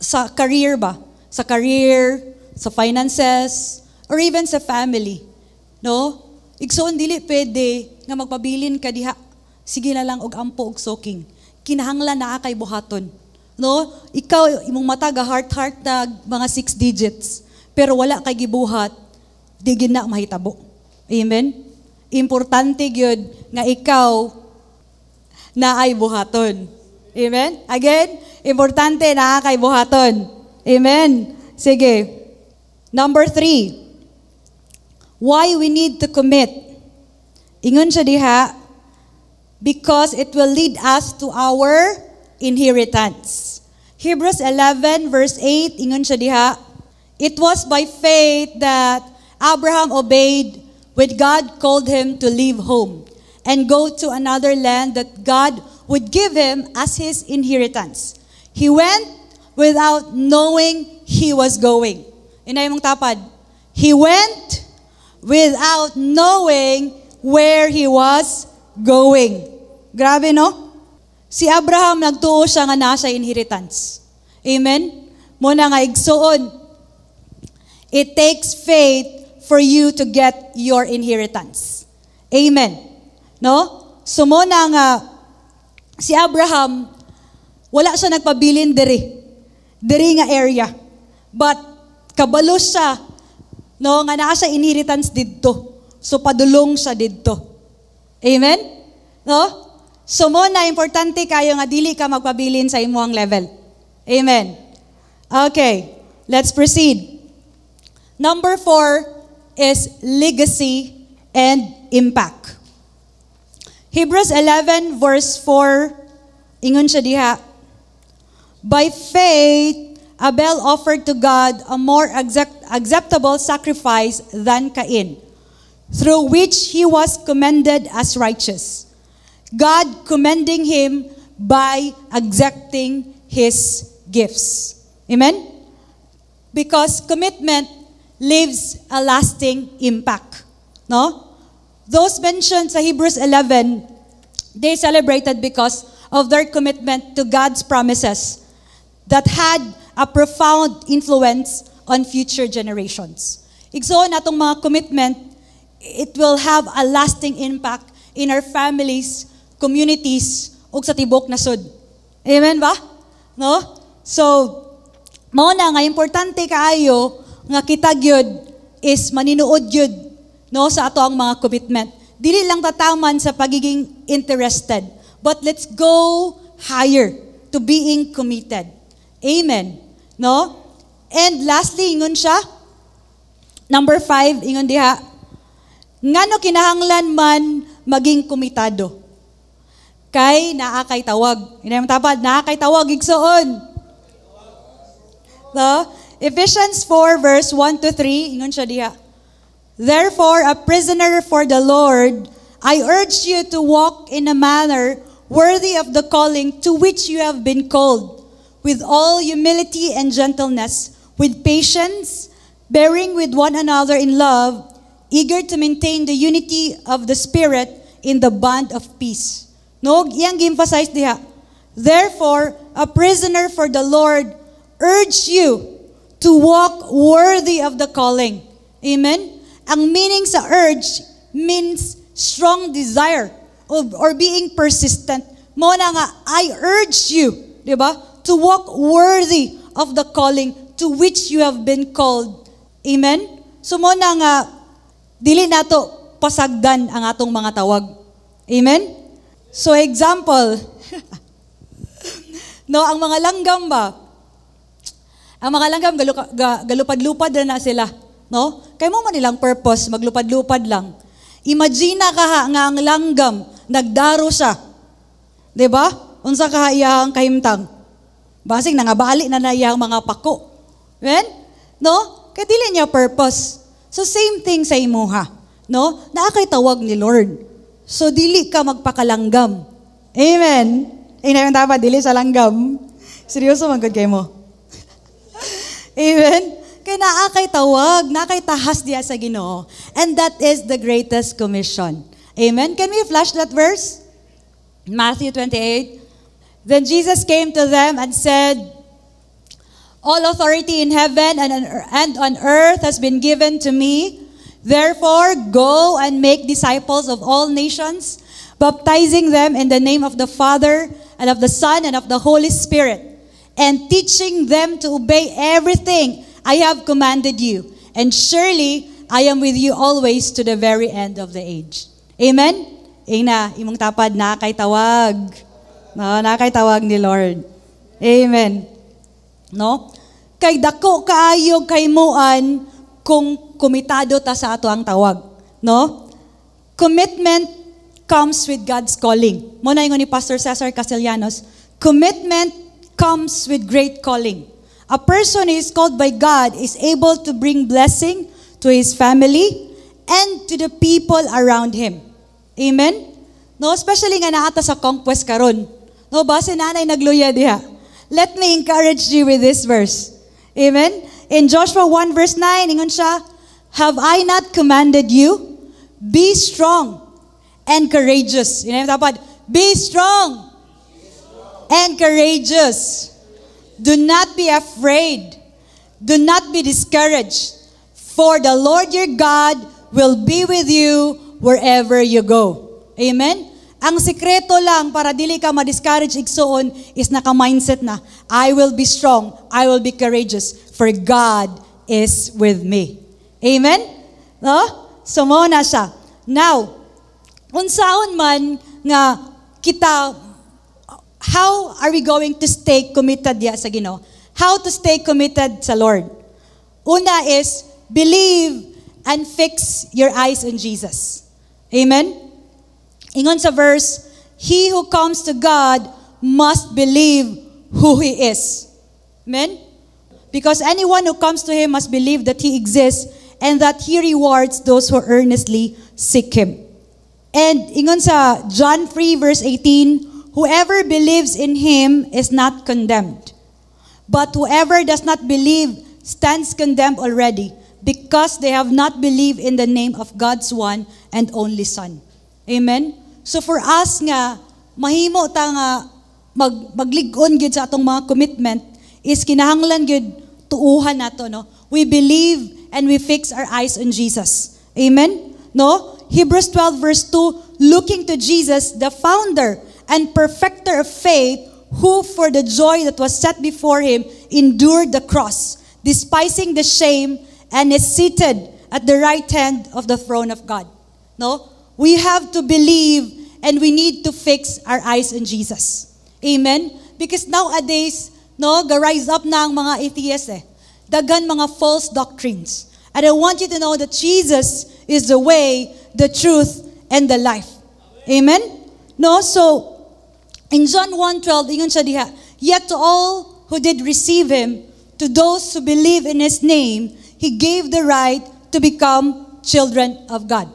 sa career ba? Sa career, sa finances, or even sa family. No? Igsoon dili pwede nga magpabilin ka diha. Sige na lang og ampo og soking. Kinahanglan naa kay buhaton. No? Ikaw, imong mata heart na mga 6 digits. Pero wala kay gibuhat, di gyud na mahitabo. Amen? Importante gyud nga ikaw na ay buhaton. Amen? Again, importante na kay buhaton. Amen? Sige. Number 3. Why we need to commit. Ingon siya diha, because it will lead us to our inheritance. Hebrews 11 verse 8, ingon siya diha, it was by faith that Abraham obeyed when God called him to leave home and go to another land that God would give him as his inheritance. He went without knowing he was going. Inay mong tapad. He went without knowing where he was going. Grabe, no? Si Abraham nagtuo siya nga nasa inheritance. Amen? Muna nga igsuon. It takes faith for you to get your inheritance. Amen. No? So muna nga si Abraham wala siya nagpabilin diri nga area. But kabalo siya no nga naa siya inheritance didto. So padulong siya didto. Amen? No? So mo na importante kayo nga dili ka magpabilin sa imong level. Amen. Okay, let's proceed. Number 4 is legacy and impact. Hebrews 11 verse 4 ingon siya diha. By faith Abel offered to God a more acceptable sacrifice than Cain, through which he was commended as righteous, God commending him by accepting his gifts. Amen? Because commitment leaves a lasting impact. No? Those mentioned sa Hebrews 11, they celebrated because of their commitment to God's promises that had a profound influence on future generations. Igsoon atong mga commitment, it will have a lasting impact in our families, communities, ug sa tibok nasod. Amen ba? No? So, mao na nga importante kaayo nga kita gyud is maninuod gyud no sa ato ang mga commitment. Dili lang tataman sa pagiging interested, but let's go higher to being committed. Amen. No? And lastly, ingon siya, number 5, ingon diha, ngano kinahanglan man maging komitado? Kay naa kay tawag. Inay matapad, naa kay tawag igsoon. No? Ephesians 4 verse 1 to 3, ingon siya diha. Therefore, a prisoner for the Lord, I urge you to walk in a manner worthy of the calling to which you have been called, with all humility and gentleness, with patience, bearing with one another in love, eager to maintain the unity of the Spirit in the bond of peace. No, iyang gi-emphasize diha. Therefore, a prisoner for the Lord, urge you to walk worthy of the calling. Amen? Ang meaning sa urge means strong desire or being persistent. Mo na nga, I urge you, di ba? To walk worthy of the calling to which you have been called. Amen? So mo na nga, dili nato pasagdan ang atong mga tawag. Amen? So example, no, ang mga langgam ba? Ang mga langgam galupad-lupad na sila, no? Kay mo man nilang purpose, maglupad-lupad lang. Imagine ka nga ang langgam nagdaro siya. 'Di ba? Unsa ka iyang kahimtang? Basig nangabali na iyang mga pako. Amen? No? Kay dili niya purpose. So same thing sa imuha, no? Naa kay tawag ni Lord. So dili ka magpakalanggam. Amen. Inayon dapat dili sa langgam. Seryoso man gud kay mo. Amen. Kaya naa kay tawag, naa kay tahas diya sa Ginoo. And that is the greatest commission. Amen. Can we flash that verse? Matthew 28. Then Jesus came to them and said, all authority in heaven and on earth has been given to me. Therefore, go and make disciples of all nations, baptizing them in the name of the Father and of the Son and of the Holy Spirit, and teaching them to obey everything I have commanded you. And surely, I am with you always to the very end of the age. Amen? Ina, imong tapad na kay tawag. No, na kay tawag ni Lord. Amen. No? Kay dako kaayo kay muan kung komitado ta sa ato ang tawag. No? Commitment comes with God's calling. Mo na ingon ni Pastor Cesar Castellanos, commitment comes with great calling. A person who is called by God is able to bring blessing to his family and to the people around him. Amen? No, especially nga naata sa conquest karon. No, base nanay nagluya diha. Let me encourage you with this verse. Amen? In Joshua 1 verse 9, ingon siya, have I not commanded you? Be strong and courageous. Dapat, be strong and courageous. Do not be afraid. Do not be discouraged. For the Lord your God will be with you wherever you go. Amen? Ang sikreto lang para dili ka ma-discourage igsoon is naka-mindset na, I will be strong, I will be courageous, for God is with me. Amen? No? So mo na siya. Now, unsaon man nga kita, how are we going to stay committed sa Ginoo? How to stay committed sa Lord? Una is, believe and fix your eyes on Jesus. Amen? Ingon sa verse, he who comes to God must believe who He is. Amen? Because anyone who comes to Him must believe that He exists and that He rewards those who earnestly seek Him. And ingon sa John 3 verse 18, whoever believes in Him is not condemned. But whoever does not believe stands condemned already, because they have not believed in the name of God's one and only Son. Amen? So for us nga, mahimo ta nga maglig-on gyud sa atong mga commitment is kinahanglan gyud tuuhan nato, no? We believe and we fix our eyes on Jesus. Amen? No? Hebrews 12 verse 2, looking to Jesus, the founder and perfecter of faith, who for the joy that was set before Him endured the cross, despising the shame, and is seated at the right hand of the throne of God. No? We have to believe and we need to fix our eyes on Jesus. Amen? Because nowadays, no, ga-rise up na ang mga atheists Dagan mga false doctrines. And I want you to know that Jesus is the way, the truth, and the life. Amen? No? So, in John 1:12, ingon siya diha, yet to all who did receive Him, to those who believe in His name, He gave the right to become children of God.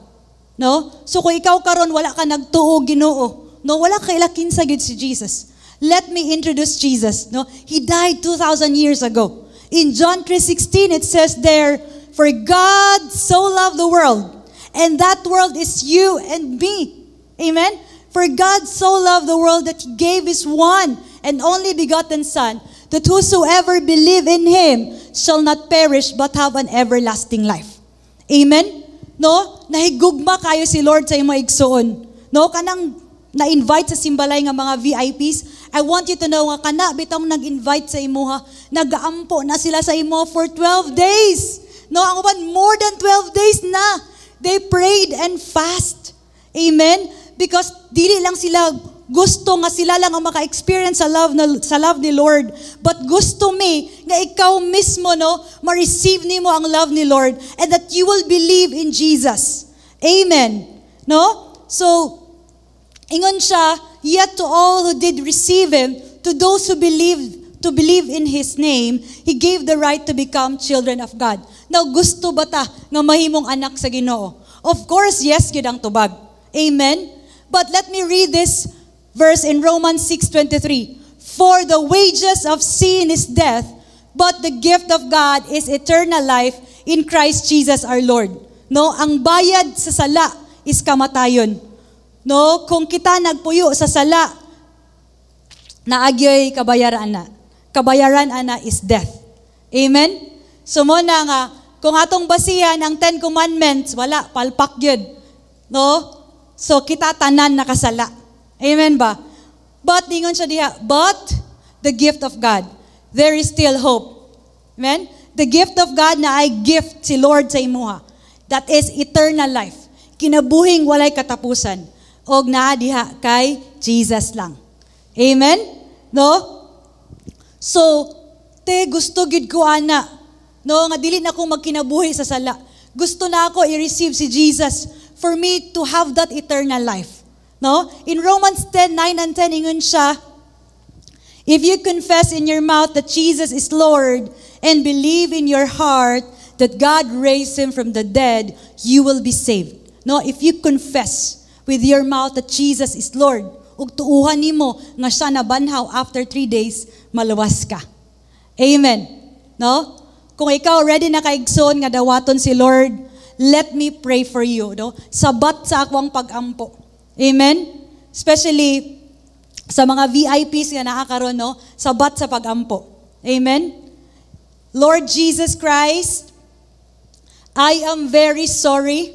No? So kung ikaw karon wala ka nagtuo Ginoo, no, wala ka ilakin sa gid si Jesus. Let me introduce Jesus. No? He died 2,000 years ago. In John 3:16 it says there, for God so loved the world, and that world is you and me. Amen? For God so loved the world that He gave His one and only begotten Son, that whosoever believe in Him shall not perish but have an everlasting life. Amen? No? Nahigugma kayo si Lord sa imo igsoon. No? Kanang na-invite sa simbalay nga mga VIPs, I want you to know nga kana bitong nag-invite sa imo ha, nagaampo na sila sa imo for 12 days. No, ang uban more than 12 days na. They prayed and fast. Amen? Because dili lang sila gusto nga sila lang ang maka-experience sa love ni Lord, but gusto mi nga ikaw mismo no ma-receive nimo ang love ni Lord and that you will believe in Jesus. Amen. No? So ingon siya, yet to all who did receive Him, to those who believe in His name, He gave the right to become children of God. Now, gusto ba ta nga mahimong anak sa Ginoo? Of course, yes, gyud ang tubag. Amen? But let me read this verse in Romans 6:23. For the wages of sin is death, but the gift of God is eternal life in Christ Jesus our Lord. No, ang bayad sa sala is kamatayon. No, kung kita nagpuyo sa sala, naagyoy kabayaran na. Kabayaran ana is death. Amen? So mo na nga, kung atong basihan ang 10 Commandments, wala, palpak yun. No? So kita tanan nakasala. Amen ba? But, ingon siya diha, but the gift of God, there is still hope. Amen? The gift of God na ay gift si Lord sa imuha. That is eternal life. Kinabuhing walay katapusan. Og naa diha kay Jesus lang. Amen? No? So, te gusto gid ko ana. No, nga dili na ako magkinabuhi sa sala. Gusto na ako i-receive si Jesus for me to have that eternal life. No? In Romans 10:9 and 10 ingon siya, if you confess in your mouth that Jesus is Lord and believe in your heart that God raised Him from the dead, you will be saved. No, if you confess with your mouth that Jesus is Lord, ug tuuhan nimo nga siya nabanhaw after 3 days, maluwas ka. Amen. No? Kung ikaw ready na kaigsoon nga dawaton si Lord, let me pray for you, no? Sabat sa akwang pag-ampo. Amen? Especially sa mga VIPs nga nakakaroon, no, sabat sa pagampo. Amen? Lord Jesus Christ, I am very sorry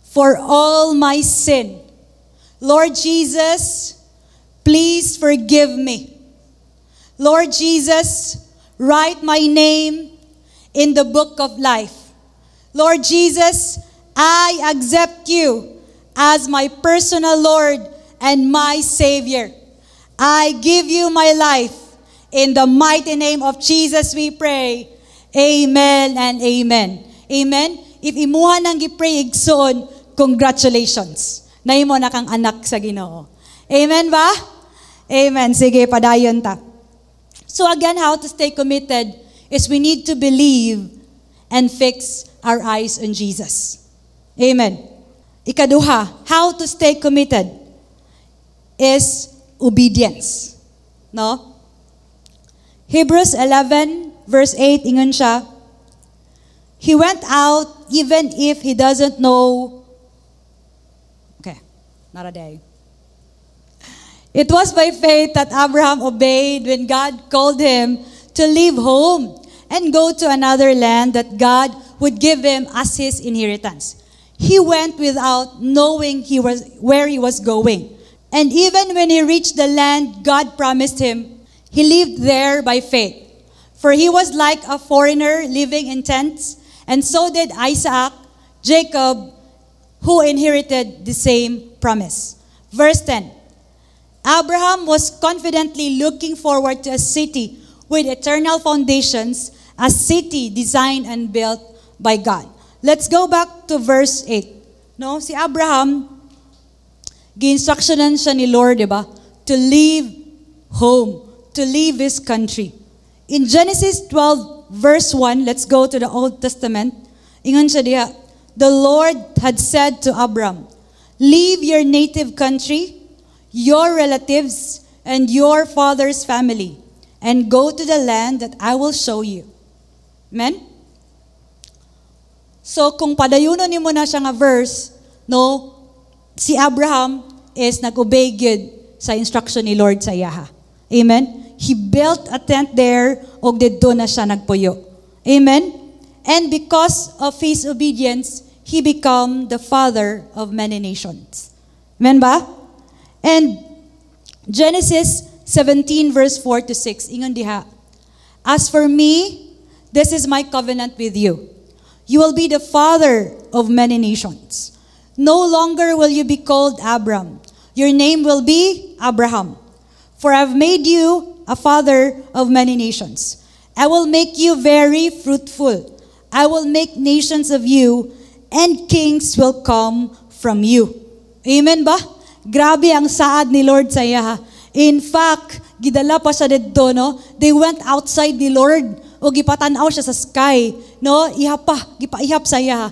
for all my sin. Lord Jesus, please forgive me. Lord Jesus, write my name in the book of life. Lord Jesus, I accept you as my personal Lord and my Savior. I give you my life. In the mighty name of Jesus we pray. Amen and amen. Amen? If imuha nang gipray igsoon, congratulations. Naimo na kang anak sa Ginoo. Amen ba? Amen. Sige, padayon ta. So again, how to stay committed is we need to believe and fix our eyes on Jesus. Amen. Ikaduha, how to stay committed is obedience. No? Hebrews 11 verse 8, ingon siya, he went out even if he doesn't know. Okay, not a day. It was by faith that Abraham obeyed when God called him to leave home and go to another land that God would give him as his inheritance. He went without knowing where he was going. And even when he reached the land God promised him, he lived there by faith. For he was like a foreigner living in tents, and so did Isaac, Jacob, who inherited the same promise. Verse 10. Abraham was confidently looking forward to a city with eternal foundations, a city designed and built by God. Let's go back to verse 8. No, si Abraham, gi-instructionan siya ni Lord, diba? To leave home, to leave his country. In Genesis 12 verse 1, let's go to the Old Testament. Ingon siya diha, the Lord had said to Abram, leave your native country, your relatives, and your father's family, and go to the land that I will show you. Amen? So, kung padayunon nimo na siya nga verse, no, si Abraham is nag-obey good sa instruction ni Lord sa iyaha. Amen? He built a tent there, og didto na siya nagpuyo. Amen? And because of his obedience, he became the father of many nations. Amen ba? And Genesis 17 verse 4 to 6, ingon diha, as for me, this is my covenant with you. You will be the father of many nations. No longer will you be called Abram. Your name will be Abraham. For I have made you a father of many nations. I will make you very fruitful. I will make nations of you, and kings will come from you. Amen ba? Grabe ang saad ni Lord sa iya. In fact, gidala pa siya dito, no? They went outside the Lord, o gipatanaw siya sa sky, no? Gipaihap sa iya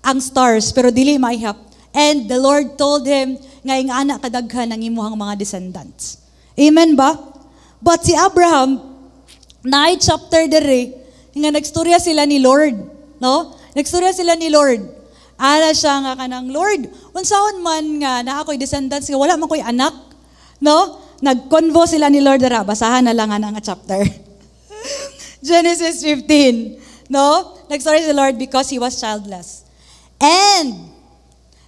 ang stars, pero dili maihap. And the Lord told him, nga ing anak kadaghan ang imuhang mga descendants. Amen ba? But si Abraham, na chapter dere, nga nagstorya sila ni Lord, no? Nagstorya sila ni Lord. Ala siya nga kanang, Lord, unsaon man nga na ako'y descendants, nga wala man ko'y anak, no? Nag-convo sila ni Lord dara, basahan na lang nga chapter. Genesis 15, no? Nagstory si Lord because he was childless. And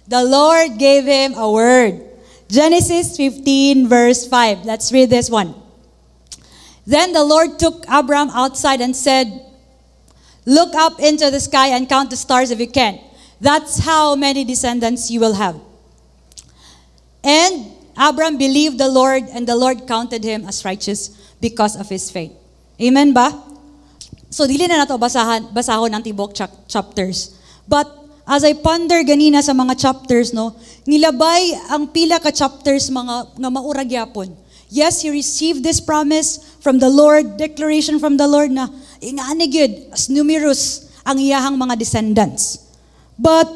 the Lord gave him a word. Genesis 15 verse 5. Let's read this one. Then the Lord took Abram outside and said, look up into the sky and count the stars if you can. That's how many descendants you will have. And Abram believed the Lord, and the Lord counted him as righteous because of his faith. Amen ba? So dili na nato basahon ang tibok chapters. But as I ponder ganina sa mga chapters, no, nilabay ang pila ka chapters mga nga maurag yapon. Yes, he received this promise from the Lord, declaration from the Lord na ingani gyud as numerous ang iyahang mga descendants. But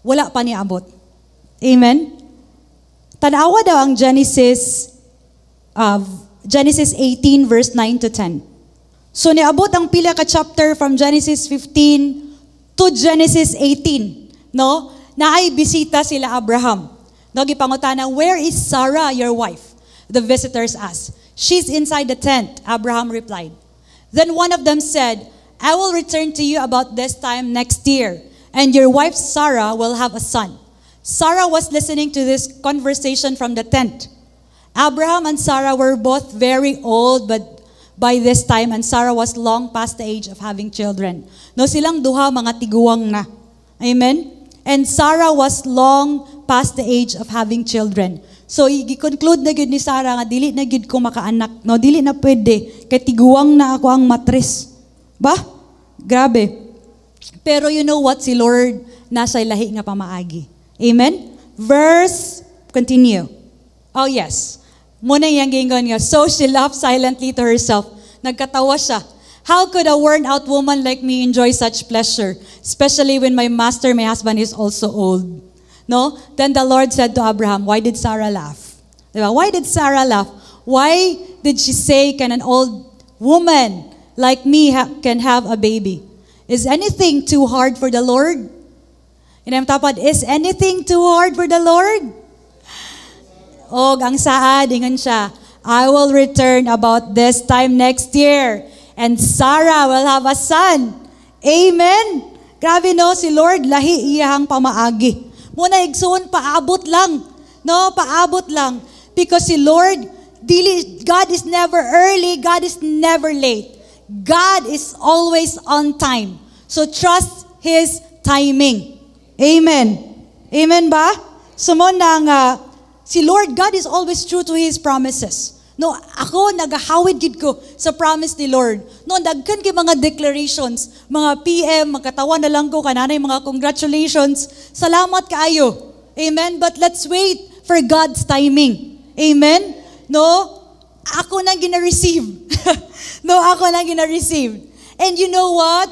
wala pa niabot. Amen. Tanawa daw ang Genesis 18 verse 9 to 10. So niabot ang pila ka chapter from Genesis 15 to Genesis 18, no? Na ay bisita sila Abraham. No, gipangutana, where is Sarah, your wife? The visitors asked. She's inside the tent, Abraham replied. Then one of them said, I will return to you about this time next year, and your wife Sarah will have a son. Sarah was listening to this conversation from the tent. Abraham and Sarah were both very old, but by this time, and Sarah was long past the age of having children. No, silang duha mga tiguwang na. Amen? And Sarah was long past the age of having children. So, i-conclude na gid ni Sarah nga, dili na gid ko makaanak. No, dili na pwede. Kay tiguwang na ako ang matris. Ba? Grabe. Pero you know what? Si Lord nasa lahi nga pamaagi. Amen? Continue. Oh yes. Muna yung gingon nga. So she laughed silently to herself. Nagkatawa siya. How could a worn-out woman like me enjoy such pleasure? Especially when my master, my husband, is also old. No? Then the Lord said to Abraham, why did Sarah laugh? Diba? Why did Sarah laugh? Why did she say, can an old woman like me can have a baby? Is anything too hard for the Lord? Is anything too hard for the Lord? Og ang saad, ingon siya, I will return about this time next year, and Sarah will have a son. Amen? Grabe no, si Lord, lahi iyahang pamaagi. Muna igsoon, paabot lang. No, paabot lang. Because si Lord, God is never early, God is never late. God is always on time. So trust His timing. Amen. Amen ba? Sumuna nga, si Lord God is always true to His promises. No, ako nagahawid gid ko sa promise ni Lord. No, dagkan kay mga declarations, mga PM, magkatawa na lang ko kananay mga congratulations. Salamat kaayo. Amen. But let's wait for God's timing. Amen. No, ako nang gina-receive. No, ako nang gina-receive. And you know what?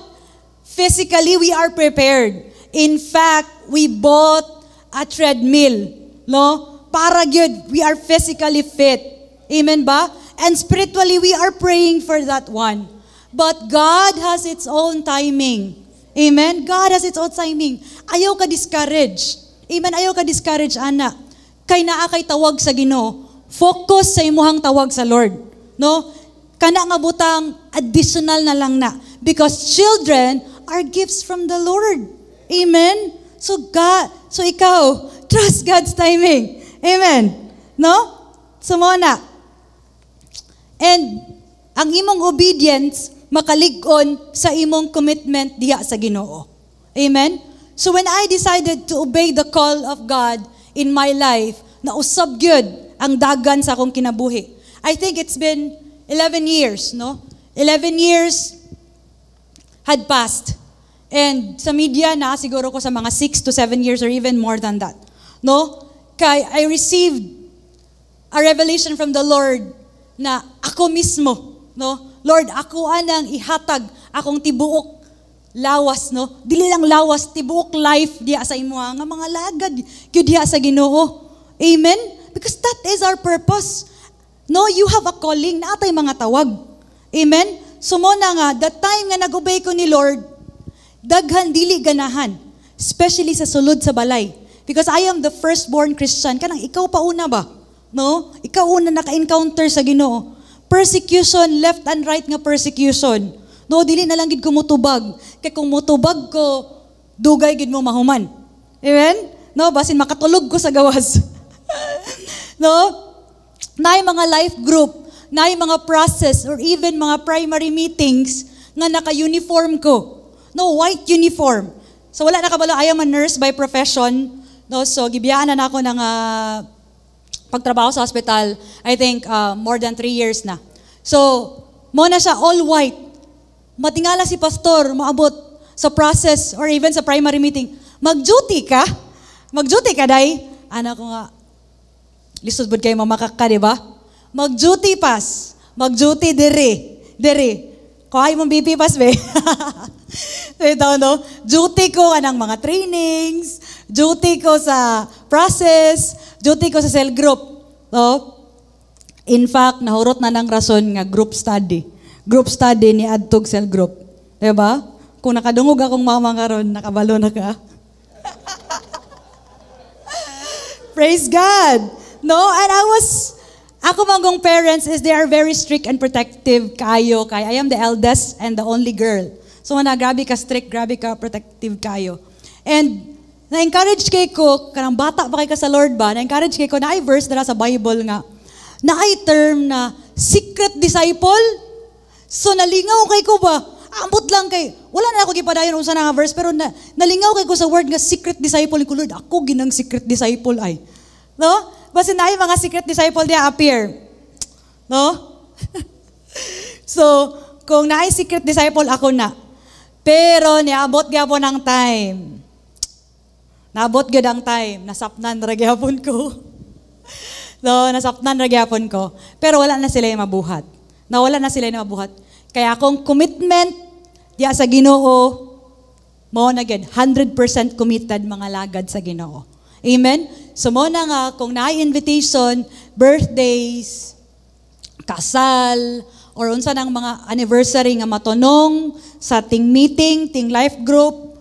Physically, we are prepared. In fact, we bought a treadmill. No? Para good, we are physically fit. Amen ba? And spiritually, we are praying for that one. But God has its own timing. Amen? God has its own timing. Ayaw ka discourage. Amen? Ayaw ka discourage, anak. Kay naa kay tawag sa Ginoo. Focus sa imuhang tawag sa Lord. No? Kana nga butang additional na lang na. Because children are gifts from the Lord. Amen? So ikaw, trust God's timing. Amen? No? Sumona. And ang imong obedience makalig-on sa imong commitment diha sa Ginoo. Amen? So when I decided to obey the call of God in my life, nausab gyud ang dagan sa akong kinabuhi. I think it's been 11 years, no? 11 years had passed. And sa media na siguro ko sa mga 6 to 7 years or even more than that. No? Kay I received a revelation from the Lord na ako mismo, no? Lord, ako anang ihatag akong tibuok lawas, no? Dili lang lawas, tibuok life diha sa imo nga mga lagad gyud diha sa Ginoo. Amen? Because that is our purpose. No, you have a calling, naatay mga tawag. Amen? Sumona nga, the time nga nag-obey ko ni Lord, daghan dili ganahan, especially sa sulod sa balay. Because I am the firstborn Christian. Kanang ikaw pa una ba? No? Ikaw una naka-encounter sa Ginoo. Persecution, left and right nga persecution. No, dili na lang gid ko mutubag. Kay kung mutubag ko, dugay gid mo mahuman. Amen? No, basin makatulog ko sa gawas. No? Naay mga life group, naay mga process or even mga primary meetings nga naka-uniform ko. No, white uniform. So wala na kabalo, I am a nurse by profession. No, so gibiyaan na ako ng pagtrabaho sa hospital. I think more than 3 years na. So, mo na siya all white. Matingala si pastor, maabot sa process or even sa primary meeting. Mag-duty ka? Mag-duty ka, day? Anak ko nga, lisod bod kayo mamakak ka, di ba? Mag-duty pass. Mag-duty diri. Kuhay mong BP pass, be. So, ito, no? Duty ko anang mga trainings, duty ko sa process, duty ko sa cell group. No? In fact, nahurot na ng rason nga group study. Group study ni Adtog Cell Group. Diba? Kung nakadungog akong mama karon, nakabalo na ka. Praise God. No? And ako manggong parents is they are very strict and protective kayo. Kaya I am the eldest and the only girl. So grabe ka strict, grabe ka protective kayo. And na-encourage kay ko, kanang bata pa kay ka sa Lord ba, na-encourage kay ko na ay verse na sa Bible nga, na ay term na secret disciple. So nalingaw kay ko ba, ambot lang kay, wala na ako gipadayon unsa na nga verse, pero nalingaw kay ko sa word nga secret disciple ko, Lord, ako ginang secret disciple ay. No? Basta na mga secret disciple dia appear. No? So, kung naay secret disciple, ako na. Pero, niabot gyapon ang time. Naabot gyud ang time. Nasapnan ra gyapon ko. No, nasapnan ra gyapon ko. Pero wala na sila yung mabuhat. Nawala na sila yung mabuhat. Kaya akong commitment diya sa Ginoo, mo na gid 100% committed mga lagad sa Ginoo. Amen? So mo na nga, kung na-invitation, birthdays, kasal, or unsa ng mga anniversary nga matunong sa ting meeting, ting life group,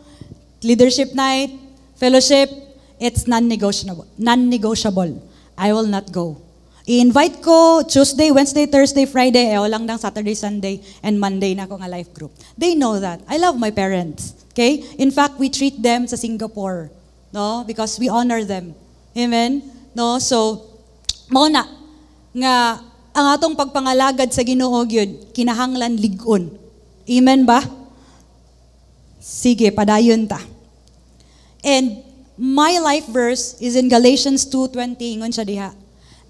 leadership night, fellowship, it's non-negotiable. Non-negotiable. I will not go. I-invite ko Tuesday, Wednesday, Thursday, Friday, lang ng Saturday, Sunday, and Monday na ako nga life group. They know that. I love my parents. Okay? In fact, we treat them sa Singapore. No? Because we honor them. Amen? No? So, mo na, nga, ang atong pagpangalagad sa Ginoo gyud kinahanglan lig-on. Amen ba? Sige, padayon ta. And my life verse is in Galatians 2:20, ingon siya diha.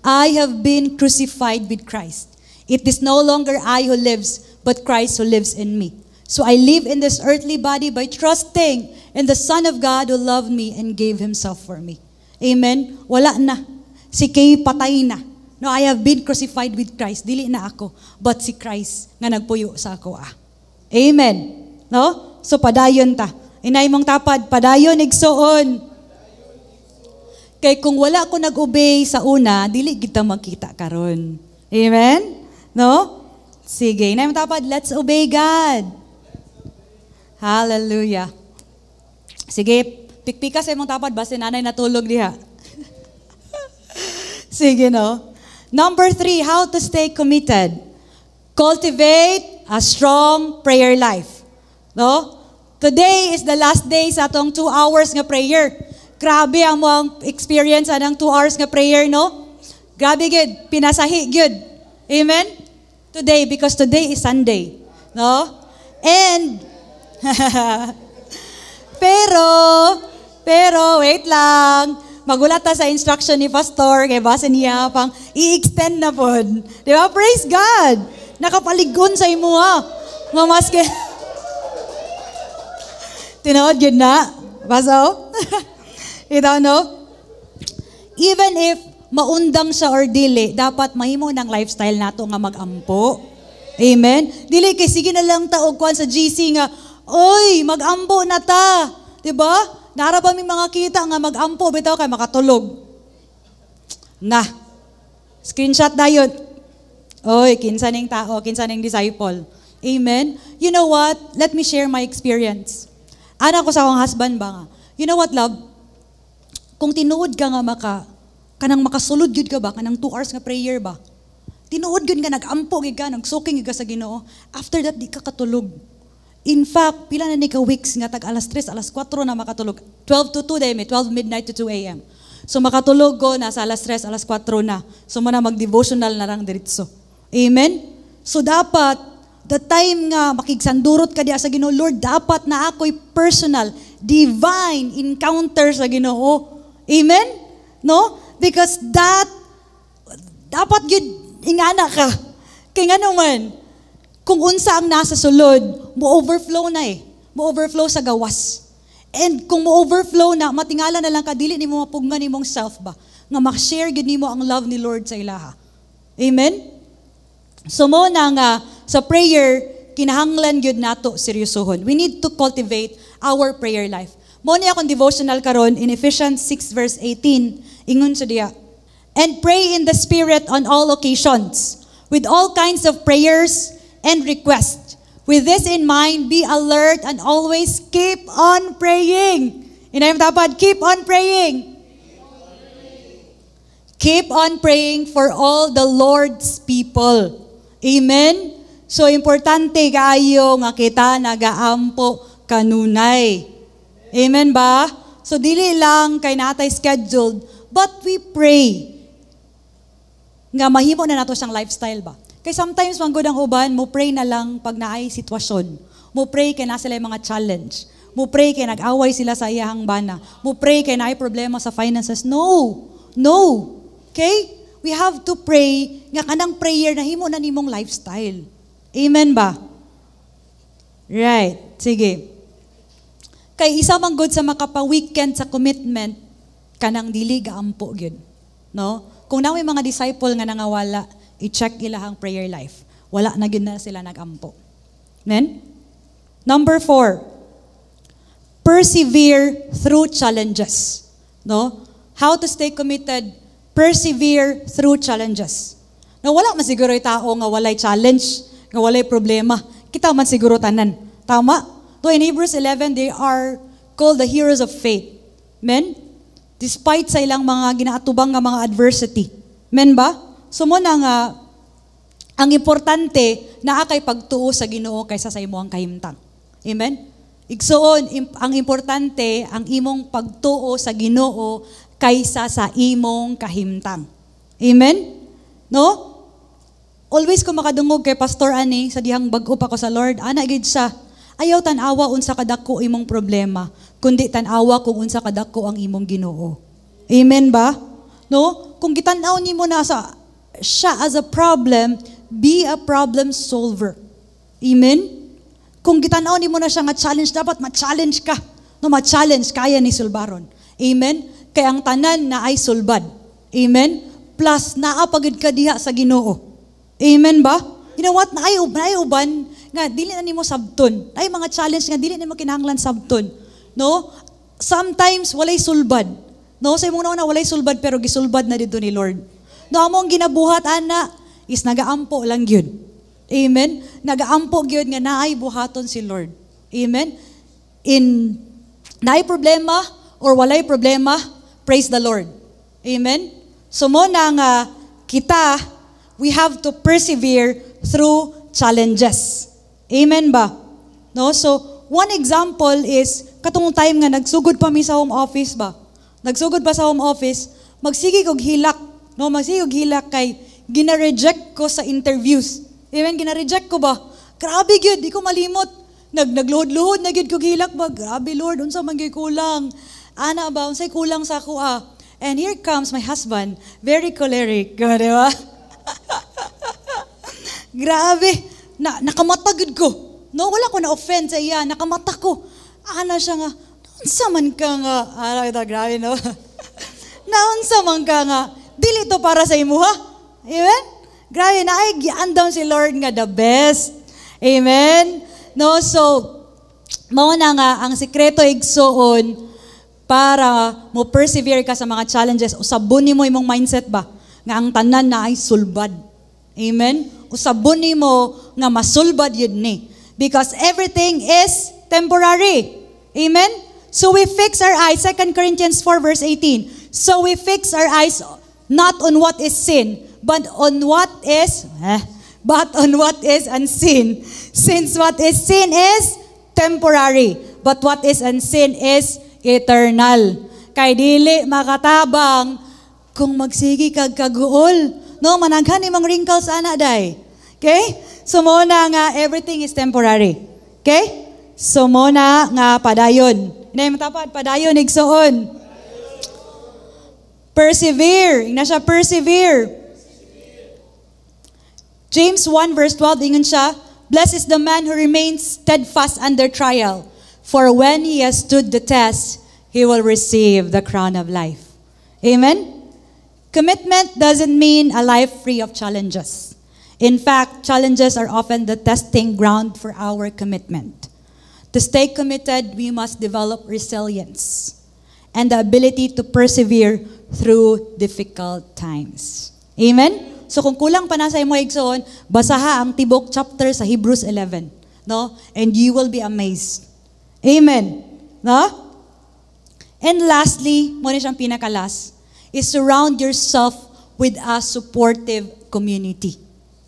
I have been crucified with Christ. It is no longer I who lives, but Christ who lives in me. So I live in this earthly body by trusting in the Son of God who loved me and gave Himself for me. Amen? Wala na. Si Kay patay na. No, I have been crucified with Christ. Dili na ako, but si Christ nga nagpuyo sa ako. Amen? No? So padayon ta. Inay mong tapad, padayon igsoon. Kay kung wala ko nag-obey sa una, dili kita magkita karon. Amen? No? Sige, inay mong tapad, let's obey God. Hallelujah. Sige, pikpika sa imong tapad, basta nanay natulog diha. Sige, no? Number 3, how to stay committed. Cultivate a strong prayer life. No? Today is the last day sa atong 2 hours nga prayer. Grabe ang mga experience ng 2 hours nga prayer, no? Grabe gid, pinasahi gid. Amen? Today, because today is Sunday. No? And, pero, wait lang. Magulat ta sa instruction ni Pastor, kay basa niya pang i-extend na po. Di ba? Praise God! Nakapaligon sa imo ha. Mamaske. Tinood yun na. Baso? Ito, no? Even if maundang siya or dili, dapat mahimo ng lifestyle nato nga mag-ampo. Amen? Dili kay sige na lang ta og kwan sa GC nga, oy, mag-ampo na ta. Diba? Nara ba may mga kita nga mag-ampo, bitaw kay makatulog. Na. Screenshot na yun. Oy, kinsa ning tao, kinsa ning disciple. Amen? You know what? Let me share my experience. Ana ko sa akong husband ba nga. You know what, love? Kung tinuod ka nga kanang makasulod yun ka ba, kanang 2 hours nga prayer ba? Tinuod yun ka, nag-ampo ka, nag-soaking ka sa Ginoo. After that, di ka katulog. In fact, pila na ni ka weeks nga tag alas 3, alas 4 na makatulog. 12 to 2 day, may 12 midnight to 2 a.m. So makatulog ko na sa alas 3, alas 4 na. So muna mag-devotional na lang diretso. Amen? So dapat, the time nga makigsandurot ka diya sa Ginoo, Lord, dapat na ako'y personal, divine encounter sa Ginoo. Amen? No? Because dapat yun, ingana ka. Kaya nga naman, kung unsa ang nasa sulod, mo-overflow na Mo-overflow sa gawas. And kung mo-overflow na, matingala na lang ka, dili ni mo mapugman ni mong self ba? Nga ma-share gid nimo ang love ni Lord sa ilaha. Amen? So mo na nga, sa prayer, kinahanglan gyud nato seryosohon. We need to cultivate our prayer life. Mo niya akong devotional karon in Ephesians 6 verse 18. Ingon sa diya. And pray in the Spirit on all occasions, with all kinds of prayers and requests. With this in mind, be alert and always keep on praying. Inayam dapat, keep on praying. Keep on praying for all the Lord's people. Amen? So, importante kayo nga kita nagaampo kanunay. Amen ba? So, dili lang kay natay scheduled, but we pray nga mahimo na nato siyang lifestyle ba? Kaya sometimes manggod ang uban, mo pray na lang pag naay sitwasyon. Mo pray kay na sila yung mga challenge. Mo pray kay nag-away sila sa iyahang bana. Mo pray kay naay problema sa finances. No. No. Okay? We have to pray nga kanang prayer na himo na nimong lifestyle. Amen ba? Right. Sige. Kay isa man good sa makapa-weekend sa commitment, kanang dili gaampo gyud. No? Kung na may mga disciple nga nangawala, i-check ilahang prayer life. Wala na gyud na sila nagampo. Amen? Number 4, persevere through challenges. No? How to stay committed? Persevere through challenges. Na wala man siguro yung tao nga walay challenge, nga walay problema. Kita man siguro tanan. Tama? So in Hebrews 11, they are called the heroes of faith. Men? Despite sa ilang mga ginaatubang nga mga adversity. Men ba? So mo na nga, ang importante na akay pagtuo sa Ginoo kaysa sa imong kahimtang. Amen? Igsoon, ang importante, ang imong pagtuo sa Ginoo kaysa sa imong kahimtang. Amen? No? Always ko makadungog kay Pastor Ani sa dihang bag-o pa ko sa Lord, ana gid siya. Ayaw tanawa unsa kadako imong problema, kundi tanawa kung unsa kadako ang imong Ginoo. Amen ba? No? Kung gitan-aw nimo na sa siya as a problem, be a problem solver. Amen? Kung gitan-aw nimo na siya nga challenge, dapat ma-challenge ka. No, ma-challenge kaya ni sulbaron. Amen? Kay ang tanan na ay sulbad. Amen? Plus, naapagid ka diha sa Ginoo. Amen ba? You know what? Naay uban nga, dili na nimo sabton. Ay mga challenge nga, dili nimo kinahanglan sabton. No? Sometimes, walay sulbad. No? Sa imong nauna, walay sulbad, pero gisulbad na dito ni Lord. No, among ginabuhat, ana, is nagaampo lang yun. Amen? Nagaampo yun nga naay buhaton si Lord. Amen? In naay problema, or walay problema, praise the Lord. Amen? So mo na nga kita, we have to persevere through challenges. Amen ba? No? So, one example is, katong time nga nagsugod pa mi sa home office ba? Nagsugod pa sa home office, magsige kog hilak. No? Magsige kog hilak kay gina-reject ko sa interviews. Amen? Gina-reject ko ba? Grabe gyud, di ko malimot. Nagluhod-luhod na gyud kog hilak ba? Grabe Lord, unsa man gyud kulang? Ana ba, unsay kulang sa ako ah? And here comes my husband, very choleric, di ba? Grabe, nakamatagod ko. No, wala ko na-offend sa iya, nakamata ko. Ana siya nga, unsa man ka nga, grabe no? Naunsa man ka nga, dili to para sa imo ha? Amen? Grabe na, ay, gian down si Lord nga the best. Amen? No, so, mao na nga, ang sikreto igsoon, para mo persevere ka sa mga challenges, usabon mo imong mindset ba? Nga ang tanan na ay sulbad. Amen? Usabon mo nga masulbad yun ni. Because everything is temporary. Amen? So we fix our eyes, 2 Corinthians 4 verse 18. So we fix our eyes not on what is sin, but on what is unseen. Since what is sin is temporary, but what is unseen is eternal. Kay dili makatabang kung magsigi kag kaguol. No, managhan imong wrinkles ana day. Okay? So mo na nga everything is temporary. Okay? So mo na nga padayon. Inay matapad padayon igsoon. Persevere. Ina siya persevere. James 1 verse 12 ingon siya, blessed is the man who remains steadfast under trial. For when he has stood the test, he will receive the crown of life. Amen? Commitment doesn't mean a life free of challenges. In fact, challenges are often the testing ground for our commitment. To stay committed, we must develop resilience and the ability to persevere through difficult times. Amen? So kung kulang pa na sa imo igsoon, basaha ang tibok chapter sa Hebrews 11. No? And you will be amazed. Amen. No? And lastly, muna siyang pinakalas, is surround yourself with a supportive community.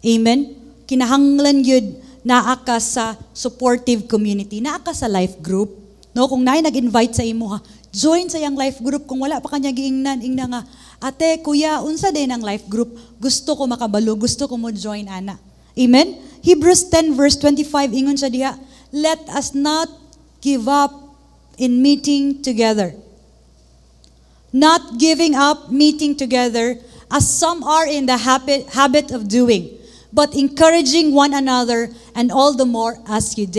Amen? Kinahanglan yun naa ka sa supportive community, naa ka sa life group. No, kung naay nag-invite sa imo ha, join sa yang life group. Kung wala pa kanya giingnan, ingna nga, ate, kuya, unsa din ang life group? Gusto ko makabalo, gusto ko mo join ana. Amen? Hebrews 10 verse 25, ingon siya diha, let us not give up in meeting together. Not giving up meeting together as some are in the habit of doing, but encouraging one another, and all the more as you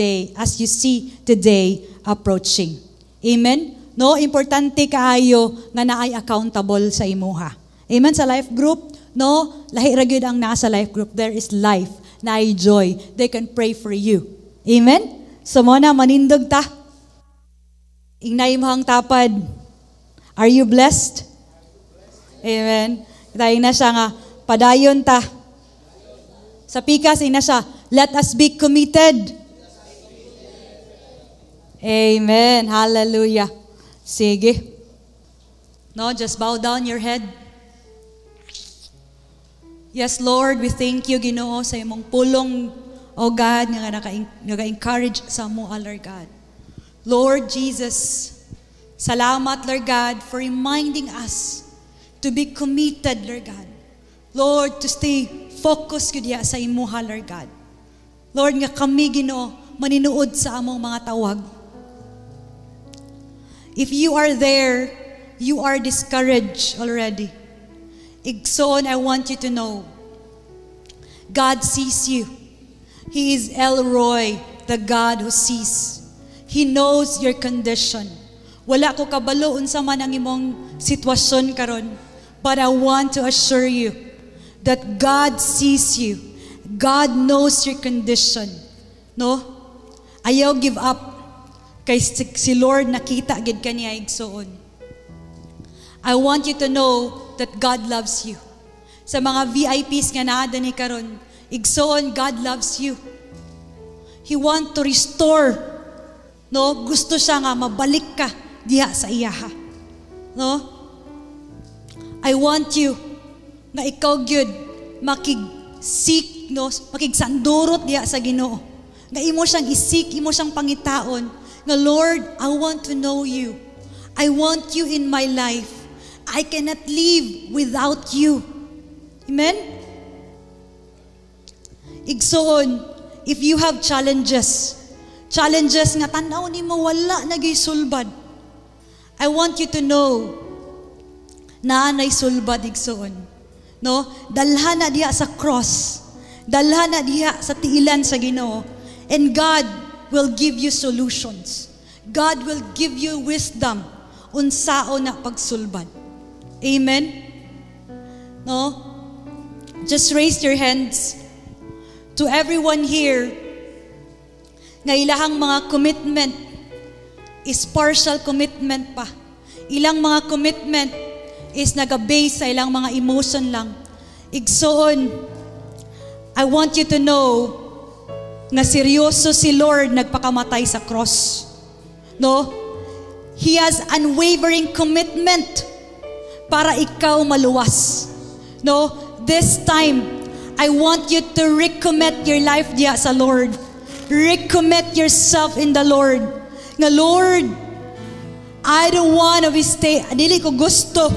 see the day approaching. Amen? No, importante kaayo nga naay accountable sa imuha. Amen? Sa life group, no, lahi ra gyud ang nasa life group. There is life, naay joy. They can pray for you. Amen? So mo na manindog ta. Ignay mo ang tapad. Are you blessed? Amen. Dahil na siya nga, padayon ta. Sa pikas, ina siya, let us be committed. Amen. Hallelujah. Sige. No, just bow down your head. Yes, Lord, we thank you, Ginoo, sa imong pulong, O God, nga naka-encourage sa mo, Lord God. Lord Jesus, salamat, Lord God, for reminding us to be committed, Lord God. Lord, to stay focused kudya sa imuha, Lord God. Lord, nga kami, Ginoo, maninuod sa among mga tawag. If you are there, you are discouraged already. Igsoon, I want you to know, God sees you. He is El Roy, the God who sees. He knows your condition. Wala ko kabalo unsa man ang imong sitwasyon karon, but I want to assure you that God sees you. God knows your condition. No? Ayaw give up kay si Lord nakita gid kaniya igsoon. I want you to know that God loves you. Sa mga VIPs nga naa ni karon, igsoon, God loves you. He want to restore. No, gusto siya nga mabalik ka diha sa iyaha. No? I want you na ikaw gyud makig-seek, no, makigsandurot diha sa Ginoo. Nga imo siyang isik, imo siyang pangitaon. Nga Lord, I want to know you. I want you in my life. I cannot live without you. Amen? Igsoon, if you have challenges nga tanaw nimo wala nagisulbad, I want you to know na anay sulbad igsoon. No? Dalhan na diha sa cross. Dalhan na diha sa tiilan sa Ginoo. And God will give you solutions. God will give you wisdom unsao na pagsulbad. Amen? No? Just raise your hands. To everyone here, nga ilahang mga commitment is partial commitment pa. Ilang mga commitment is naga-base sa ilang mga emotion lang. Igsoon, I want you to know nga seryoso si Lord nagpakamatay sa cross. No? He has unwavering commitment para ikaw maluwas. No? This time, I want you to recommit your life diya sa Lord. Recommit yourself in the Lord. Nga Lord, I don't want to stay, dili ko gusto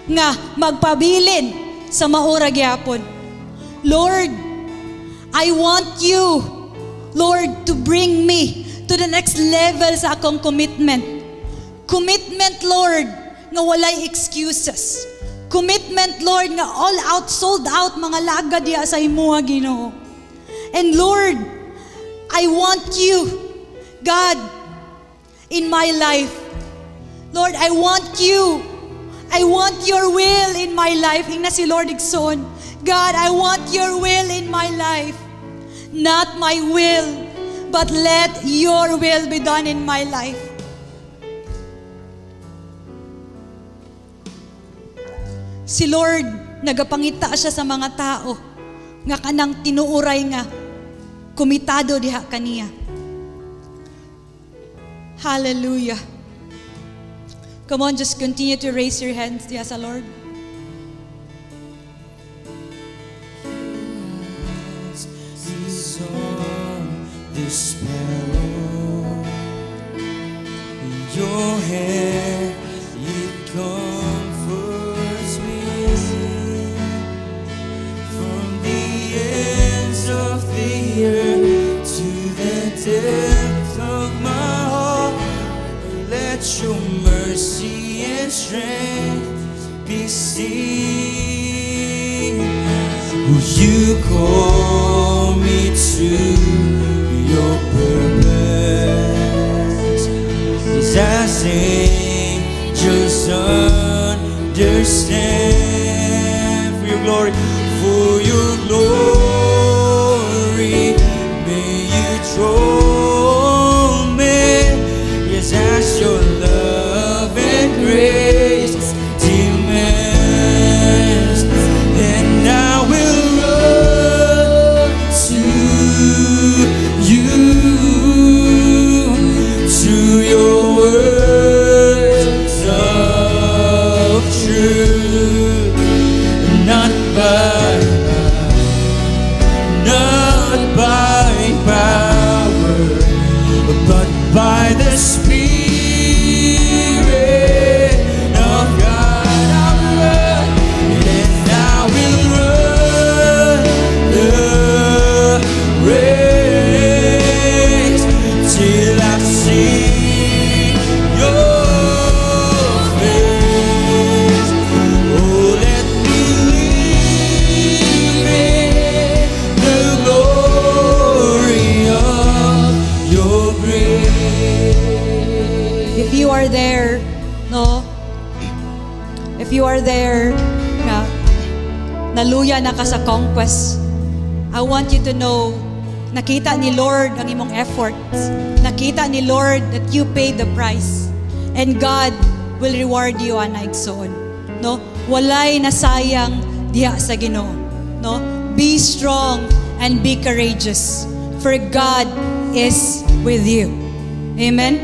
nga magpabilin sa maura gyapon. Lord, I want you, Lord, to bring me to the next level sa akong commitment. Commitment, Lord, nga walay excuses. Commitment, Lord, nga all out, sold out mga laga diya sa imuha, Ginoo. And Lord, I want you, God, in my life. Lord, I want you. I want your will in my life. Ingna si Lord igsoon. God, I want your will in my life. Not my will, but let your will be done in my life. Si Lord, nagapangita siya sa mga tao nga kanang tinuuray nga kumitado diha kaniya. Hallelujah. Come on, just continue to raise your hands diha sa Lord. mercy and strength be seen. Will you call me to your purpose? As angels understand. For your glory, for your glory, may you draw me. Yes, as your love and grace demands, and I will run to you, to your words of truth, not by power, but by the Spirit of God. I will run, and I will run the race till I see your face. Oh, let me live in the glory of your grace. If you are there, no? If you are there, na naluya na ka sa conquest, I want you to know, nakita ni Lord ang imong efforts. Nakita ni Lord that you paid the price. And God will reward you ana igsoon. No? Walay nasayang diha sa Ginoo. No? Be strong and be courageous, for God is with you. Amen?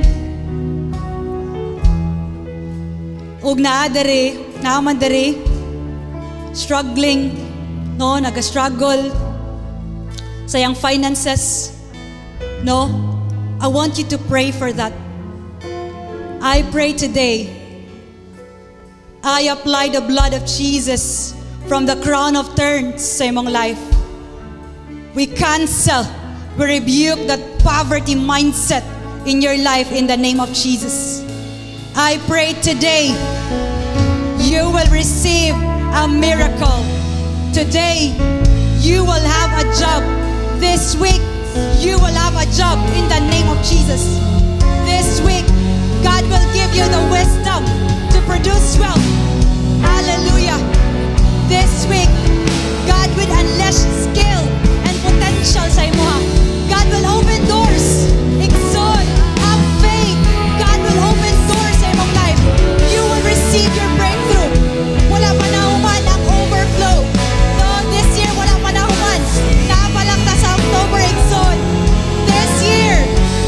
Ug naaman dere, struggling, no, naga-struggle sa iyang finances, no, I want you to pray for that. I pray today, I apply the blood of Jesus from the crown of thorns sa imong life. We cancel, we rebuke that poverty mindset in your life in the name of Jesus. I pray today, you will receive a miracle. Today, you will have a job. This week, you will have a job in the name of Jesus. This week, God will give you the wisdom to produce wealth. Hallelujah. This week, God will unleash skill and potential sa imuha. God will open doors. Exalt, have faith. God will open doors sa imong life. You will receive your breakthrough. Wala pa na human ang overflow. No, this year wala pa na human. Napalang ta sa October, exalt. This year,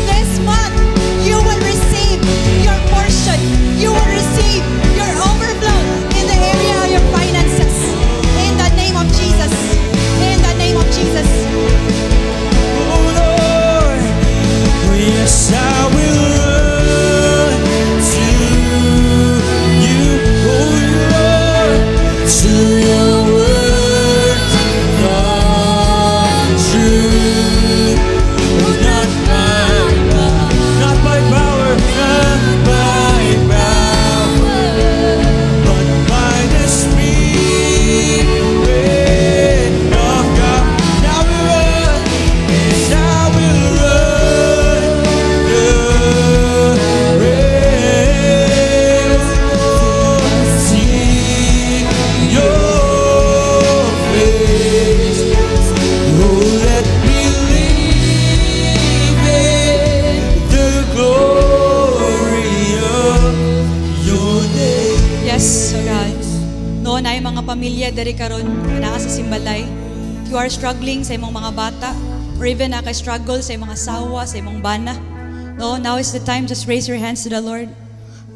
this month, you will receive your portion. You will receive your overflow in the area of your finances. In the name of Jesus. In the name of Jesus. Oh Lord, yes, I will run to you, oh Lord, to your word of truth. Not by power, but by the Spirit of God. I will run, yes, I will run the race. See your face. Oh, let me live in the glory of your name. Yes, so God. No, na mga pamilya dari karon na sa Simbalay. If you are struggling sa imong mga bata, or even naka-struggle sa imong asawa, sa imong bana. No, now is the time, just raise your hands to the Lord.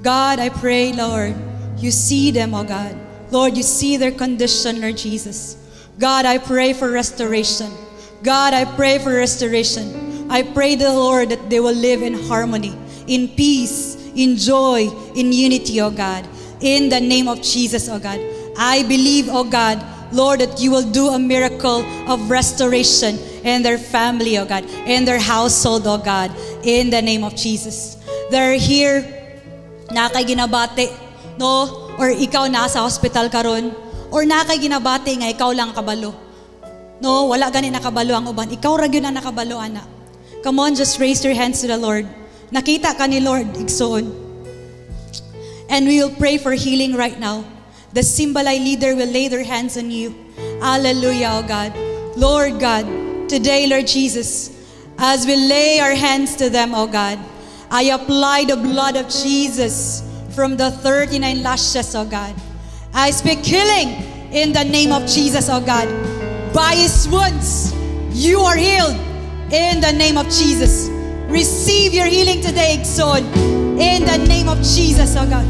God, I pray, Lord, you see them, oh God. Lord, you see their condition, Lord Jesus. God, I pray for restoration. God, I pray for restoration. I pray the Lord that they will live in harmony, in peace, in joy, in unity, oh God. In the name of Jesus, oh God. I believe, oh God, Lord, that you will do a miracle of restoration in their family, oh God, in their household, oh God, in the name of Jesus. They're here na kay ginabati, no? Or ikaw nasa hospital karon, or na kay ginabati nga ikaw lang kabalo. No, wala gani nakabalo ang uban. Ikaw ra gyud na nakabalo ana. Come on, just raise your hands to the Lord. Nakita ka ni Lord igsoon. And we will pray for healing right now. The Simbalay leader will lay their hands on you. Hallelujah, oh God. Lord God, today, Lord Jesus, as we lay our hands to them, oh God, I apply the blood of Jesus from the 39 lashes, oh God. I speak healing in the name of Jesus, oh God. By His wounds, you are healed in the name of Jesus. Receive your healing today, son, in the name of Jesus, oh God.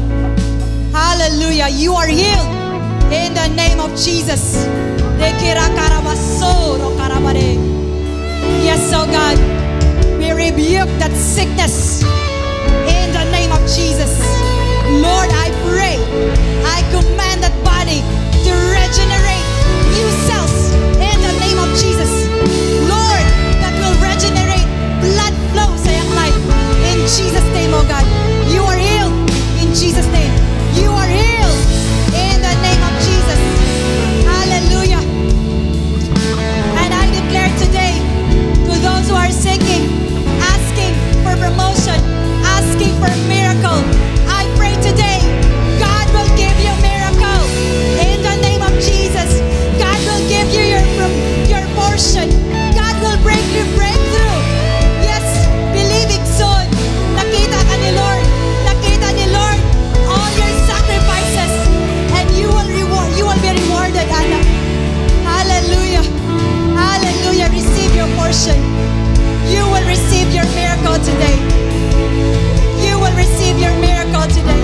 Hallelujah. You are healed in the name of Jesus. Yes, oh God. We rebuke that sickness in the name of Jesus. Lord, I pray, I command that body to regenerate new cells in the name of Jesus. Lord, that will regenerate blood flow sa iyang life in Jesus' name, oh God. You are healed in Jesus' name. You are healed in the name of Jesus. Hallelujah. And I declare today to those who are seeking, asking for promotion, asking for a miracle, I pray today, God will give you a miracle in the name of Jesus. God will give you your portion. God will bring you breakthrough. Yes, believing son. Nakita ka ni Lord. Nakita ni Lord all your sacrifices, and you will be rewarded, anak. Hallelujah. Hallelujah. Receive your portion. You will receive your miracle today. You will receive your miracle today.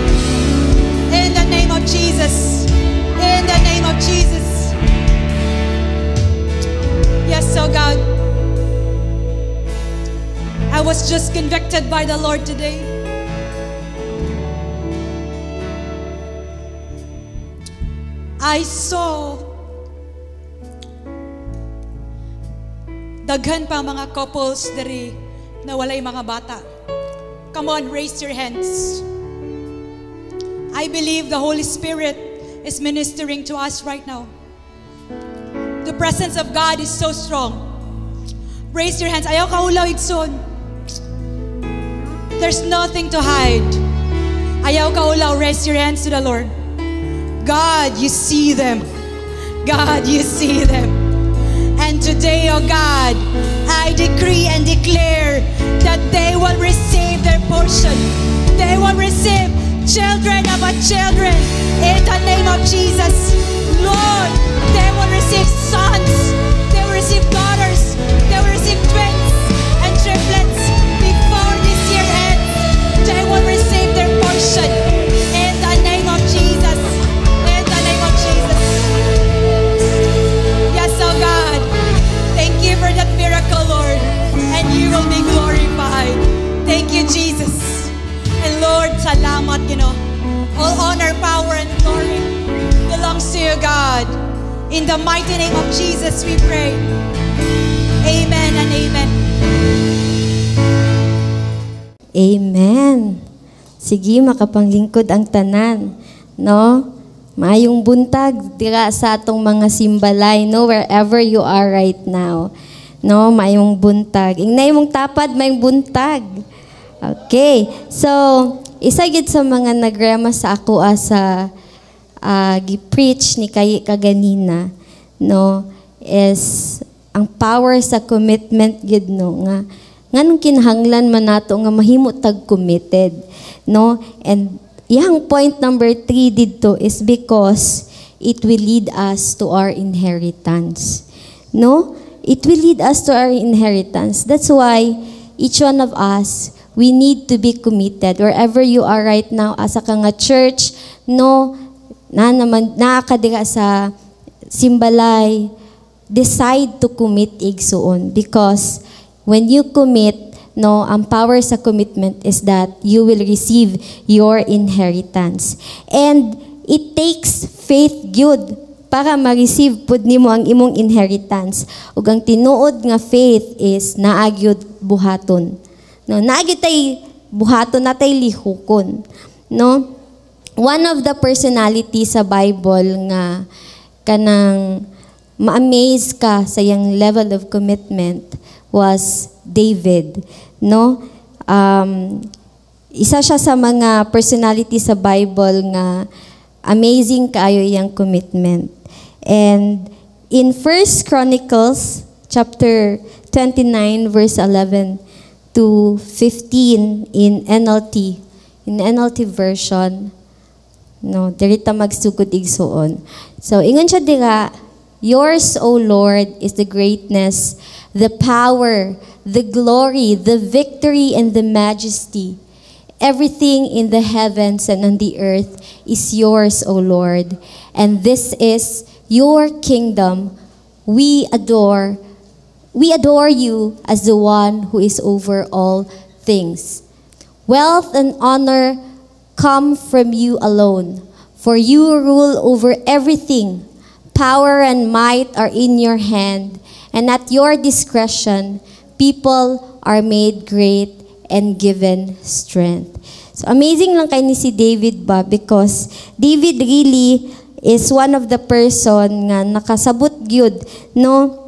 In the name of Jesus. In the name of Jesus. Yes, oh God. I was just convicted by the Lord today. I saw daghan pa mga couples diri na walay mga bata. Come on, raise your hands. I believe the Holy Spirit is ministering to us right now. The presence of God is so strong. Raise your hands. Ayaw kaulaw igsoon. There's nothing to hide. Ayaw kaulaw. Raise your hands to the Lord. God, you see them. God, you see them. And today, oh God, I decree and declare that they will receive their portion. They will receive children of our children in the name of Jesus. Lord, they will receive sons. They will receive daughters. They will receive twins and triplets before this year ends. They will receive their portion in the name of Jesus. In the name of Jesus. Yes, oh God. Thank you for that miracle, Lord. And you will be glorified. Thank you, Jesus. And Lord, salamat, all honor, power, and glory belongs to you, God. In the mighty name of Jesus, we pray. Amen and amen. Amen. Sige, makapanglingkod ang tanan. No? Maayong buntag dira sa atong mga simbalay, no, wherever you are right now. No, maayong buntag. Ingnay mong tapad, maayong buntag. Okay. So, isa gid sa mga nagrema sa ako sa gi-preach ni kay kaganina, no, is ang power sa commitment gid, no, nga nganong kinahanglan man nato nga mahimo tag committed, no, and yang point number 3 dito is because it will lead us to our inheritance. No? It will lead us to our inheritance. That's why each one of us, we need to be committed. Wherever you are right now, asa ka nga church, no, nakakadira sa simbalay, decide to commit igsuon. Because when you commit, no, ang power sa commitment is that you will receive your inheritance. And it takes faith good para ma-receive pud nimo ang imong inheritance. Ug ang tinuod nga faith is naagyud buhaton. No, naagyud tay buhaton natay lihukon. no? One of the personalities sa Bible nga kanang ma-amaze ka sa iyang level of commitment was David, no? Isa siya sa mga personality sa Bible nga amazing kaayo iyang commitment. And in 1 Chronicles chapter 29 verse 11 to 15 in NLT version, no, dirita magsugod igsuon. So ingon siya dira, yours, O Lord, is the greatness, the power, the glory, the victory, and the majesty. Everything in the heavens and on the earth is yours, O Lord, and this is your kingdom. We adore you as the one who is over all things. Wealth and honor come from you alone, for you rule over everything. Power and might are in your hand, and at your discretion, people are made great and given strength. So amazing lang kay ni si David ba, because David really is one of the person nga nakasabot gyud, no,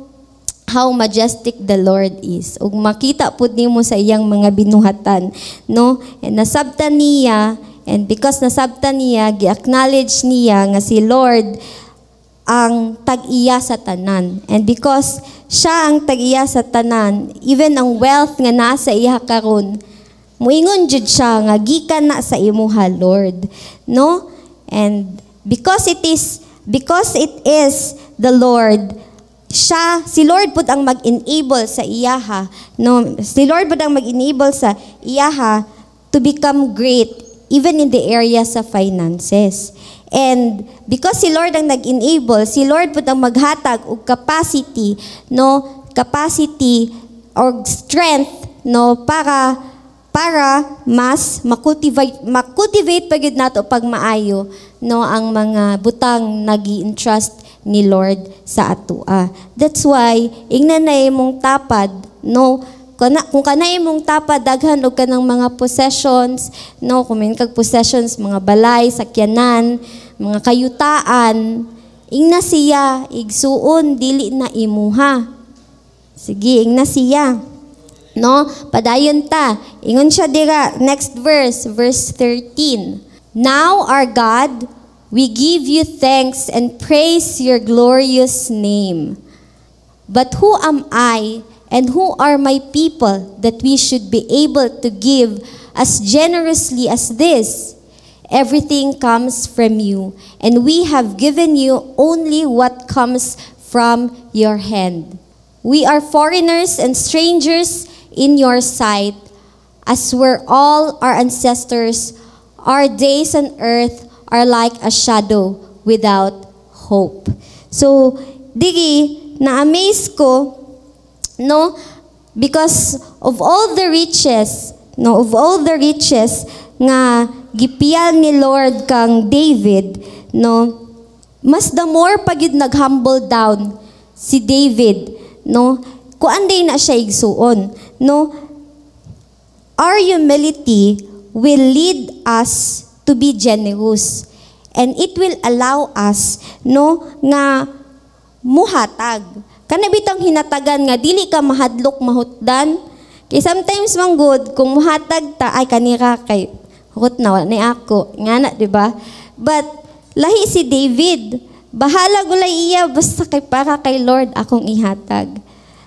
how majestic the Lord is. Ug makita pud nimo sa iyang mga binuhatan, no? And nasabtan niya, and because nasabtan niya, gi-acknowledge niya nga si Lord ang tag-iya sa tanan. And because siya ang tag-iya sa tanan, even ang wealth nga nasa iya karon, muingon jud siya nga gikan na sa imuha, Lord, no? And because it is the Lord, si Lord pud ang mag-enable sa iyaha, no? Si Lord pud ang mag-enable sa iyaha to become great even in the areas of finances. And because si Lord ang nag-enable, si Lord pud ang maghatag og capacity, no? Capacity or strength, no, para mas makultivate pa gid nato pag maayo, no, ang mga butang nagi-entrust ni Lord sa atua. That's why ingnan na imong tapad, no, kung kanay imong tapad daghan og kanang mga possessions, no, kumin kag possessions, mga balay, sakyanan, mga kayutaan, ingna siya igsuon dili na imuha. Sige, ingna siya. No, padayon ta. Ingon siya dira, next verse 13. Now, our God, we give you thanks and praise your glorious name. But who am I and who are my people that we should be able to give as generously as this? Everything comes from you, and we have given you only what comes from your hand. We are foreigners and strangers in your sight, as were all our ancestors. Our days on earth are like a shadow without hope. So, digi, na-amaze ko, no, because of all the riches, no, of all the riches nga gipial ni Lord kang David, no, mas the more pagid nag-humble down si David, no, kuanday na siya igsuon, no. Our humility will lead us to be generous, and it will allow us, no, nga muhatag. Kana bitang hinatagan nga dili ka mahadlok mahutdan. Kay sometimes man good kung muhatag ta ay kanira kay hukot na wala ni ako. Ngana, di ba? But lahi si David, bahala gulay iya basta kay para kay Lord akong ihatag.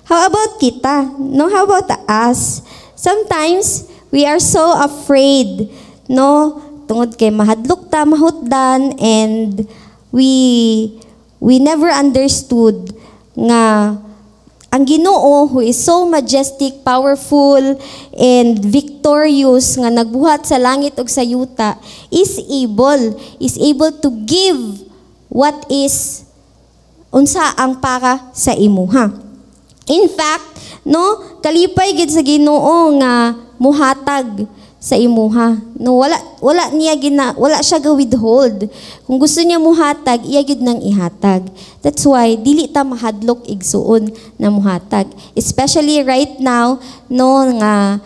How about kita? No, how about us? Sometimes we are so afraid, no, tungod kay mahadlok ta mahutdan, and we never understood nga ang Ginoo, who is so majestic, powerful, and victorious, nga nagbuhat sa langit ug sa yuta, is able to give what is unsa ang para sa imuha. In fact, no, kalipay gid sa Ginoo nga muhatag sa imuha. No, wala siya ga-withhold. Kung gusto niya muhatag, iya gid nang ihatag. That's why dili ta mahadlok igsuon na muhatag. Especially right now, no, nga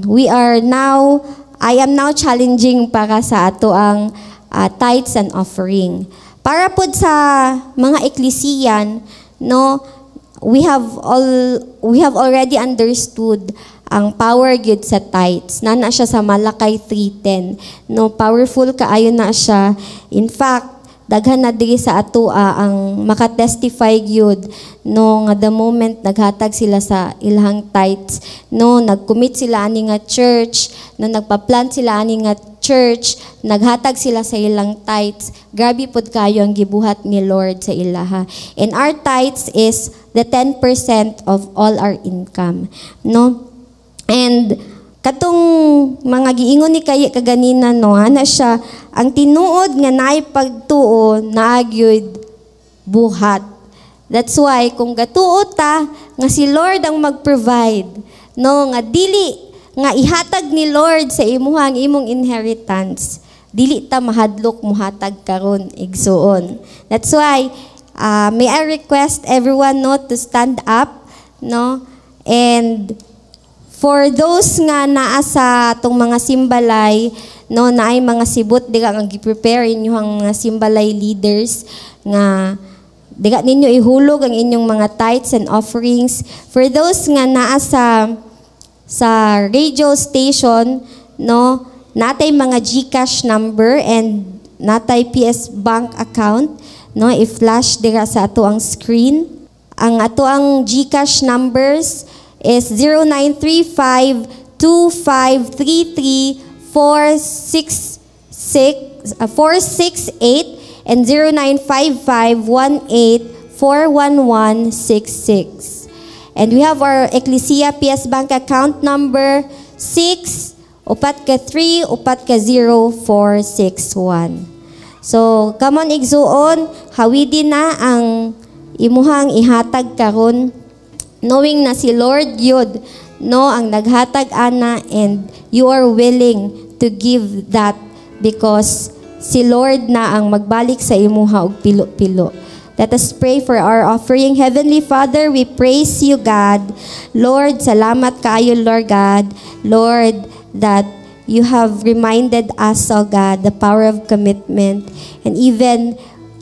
we are now I am now challenging para sa ato ang tithes and offering. Para pod sa mga eklesiyan, no, we have already understood ang power gyud sa tithes. Nana siya sa Malakay 3:10. No, powerful kaayo na siya. In fact, daghan na diri sa atoa ang makatestify gyud no nga the moment naghatag sila sa ilahang tithes, no nagcommit sila ani nga church, no nagpa-plant sila ani nga church, naghatag sila sa ilang tithes. Grabe pod kayo ang gibuhat ni Lord sa ilaha. And our tithes is the 10% of all our income, no? And katong mga giingon ni kay kaganina, no, ana siya ang tinuod nga naay pagtuo naagyud buhat. That's why kung gatuo ta nga si Lord ang mag-provide, no, nga dili nga ihatag ni Lord sa imuhang imong inheritance, dili ta mahadlok muhatag karon igsuon. That's why may I request everyone, no, to stand up, no, and for those nga naa sa tong mga simbalay, no, naay mga sibot diga nga gi-prepare inyong mga simbalay leaders nga diga ninyo ihulog ang inyong mga tithes and offerings. For those nga naa sa radio station, no, natay mga GCash number and natay PS bank account, no, i-flash diga sa ato ang screen. Ang ato ang GCash numbers is 0935-253-468 and 0955-18-41166. And we have our Ecclesia PS Bank account number 6-3-0-461. So, come on igsuon, hawidi na ang imuhang ihatag karon, knowing na si Lord yun, no, ang naghatag ana, and you are willing to give that because si Lord na ang magbalik sa imuha og pilo-pilo. Let us pray for our offering. Heavenly Father, we praise you, God. Lord, salamat kaayo, Lord God. Lord, that you have reminded us, oh God, the power of commitment. And even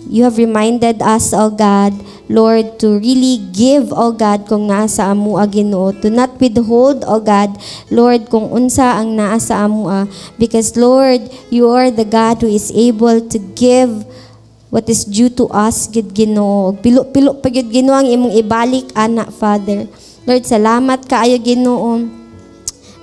you have reminded us, oh God, Lord, to really give, oh God, kung nasa amua Ginoo, to not withhold, oh God, Lord, kung unsa ang nasa amua, because Lord, you are the God who is able to give what is due to us, gid Ginoo. Pilo-pilo pa gid Ginoo ang imong ibalik ana, Father. Lord, salamat kaayo Ginoo,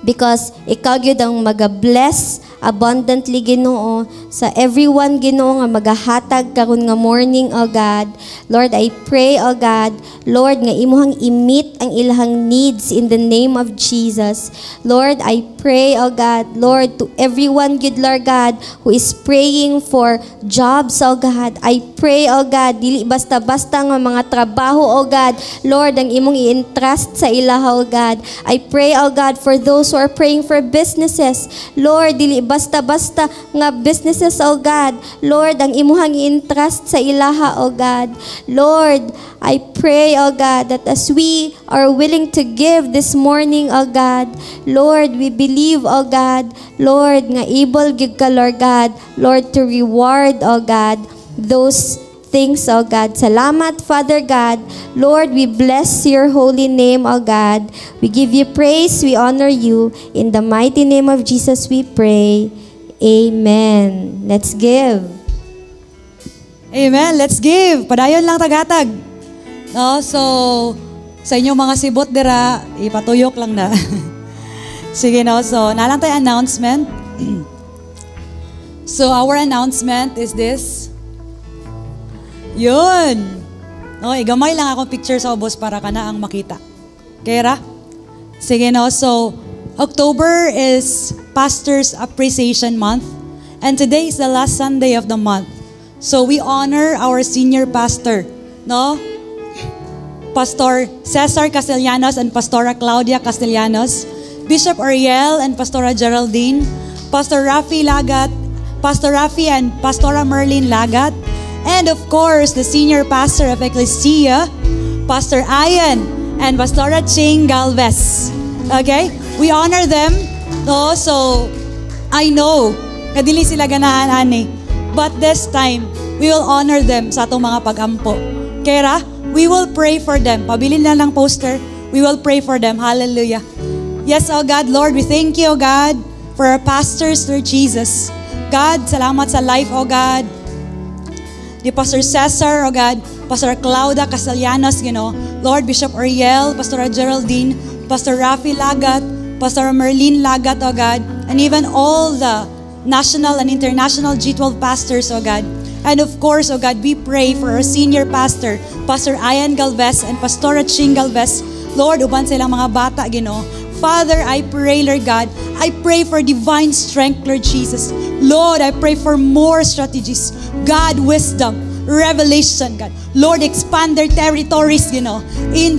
because ikaw gyud ang maga-bless abundantly Ginoo sa everyone Ginoo nga magahatag karon nga morning, oh God. Lord, I pray, oh God, Lord, nga imuhang i-meet ang ilahang needs in the name of Jesus. Lord, I pray, oh God, Lord, to everyone good, Lord God, who is praying for jobs, oh God. I pray, oh God, dili basta-basta nga mga trabaho, oh God, Lord, ang imong i-entrust sa ilaha, oh God. I pray, oh God, for those who are praying for businesses, Lord, dili basta-basta nga businesses, oh God. Lord, ang imuhang i-entrust sa ilaha, oh God. Lord, I pray, oh God, that as we are willing to give this morning, oh God, Lord, we believe, oh God, Lord, nga able gid ka, Lord God, Lord, to reward, oh God, those things, oh God. Salamat, Father God. Lord, we bless your holy name, oh God. We give you praise, we honor you. In the mighty name of Jesus we pray. Amen. Let's give. Amen. Let's give. Padayon lang tagatag. No, so sa inyong mga sibot dira, ipatuyok lang na. Sige, no. So, nalang tayo announcement. So, our announcement is this. Yun. No, igamay lang akong picture sa ubos para ka na ang makita. Kaya ra? Sige, no. So, October is Pastor's Appreciation Month, and today is the last Sunday of the month. So we honor our senior pastor, no? Pastor Cesar Castellanos and Pastora Claudia Castellanos, Bishop Ariel and Pastora Geraldine, Pastor Rafi Lagat, Pastor Rafi and Pastora Merlin Lagat, and of course the senior pastor of Ecclesia, Pastor Ian and Pastora Ching Galvez. Okay? We honor them. No? So, I know, kadili sila ganahan ani. But this time, we will honor them sa atong mga pag-ampo. Kaya, we will pray for them. Pabilin na lang poster. We will pray for them. Hallelujah. Yes, oh God, Lord, we thank you, oh God, for our pastors, Lord Jesus. God, salamat sa life, oh God. Di Pastor Cesar, oh God, Pastor Claudia Castellanos, Lord, Bishop Ariel, Pastor Geraldine, Pastor Rafi Lagat, Pastor Merlin Lagat, oh God, and even all the national and international G12 pastors, oh God. And of course, oh God, we pray for our senior pastor, Pastor Ian Galvez and Pastora Ching Galvez. Lord, uban silang mga bata, Father, I pray, Lord God, I pray for divine strength, Lord Jesus. Lord, I pray for more strategies. God, wisdom, revelation, God. Lord, expand their territories, in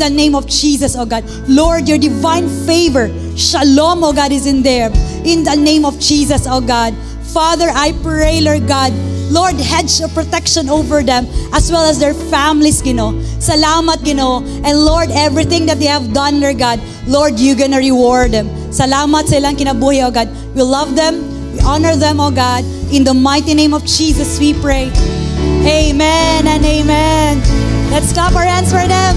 the name of Jesus, oh God. Lord, your divine favor, shalom, oh God, is in there. In the name of Jesus, oh God. Father, I pray, Lord God, Lord, hedge of protection over them as well as their families, Salamat, And Lord, everything that they have done, Lord God, Lord, you're gonna reward them. Salamat sa ilang kinabuhi, oh God. We love them. We honor them, oh God. In the mighty name of Jesus, we pray. Amen and amen. Let's clap our hands for them.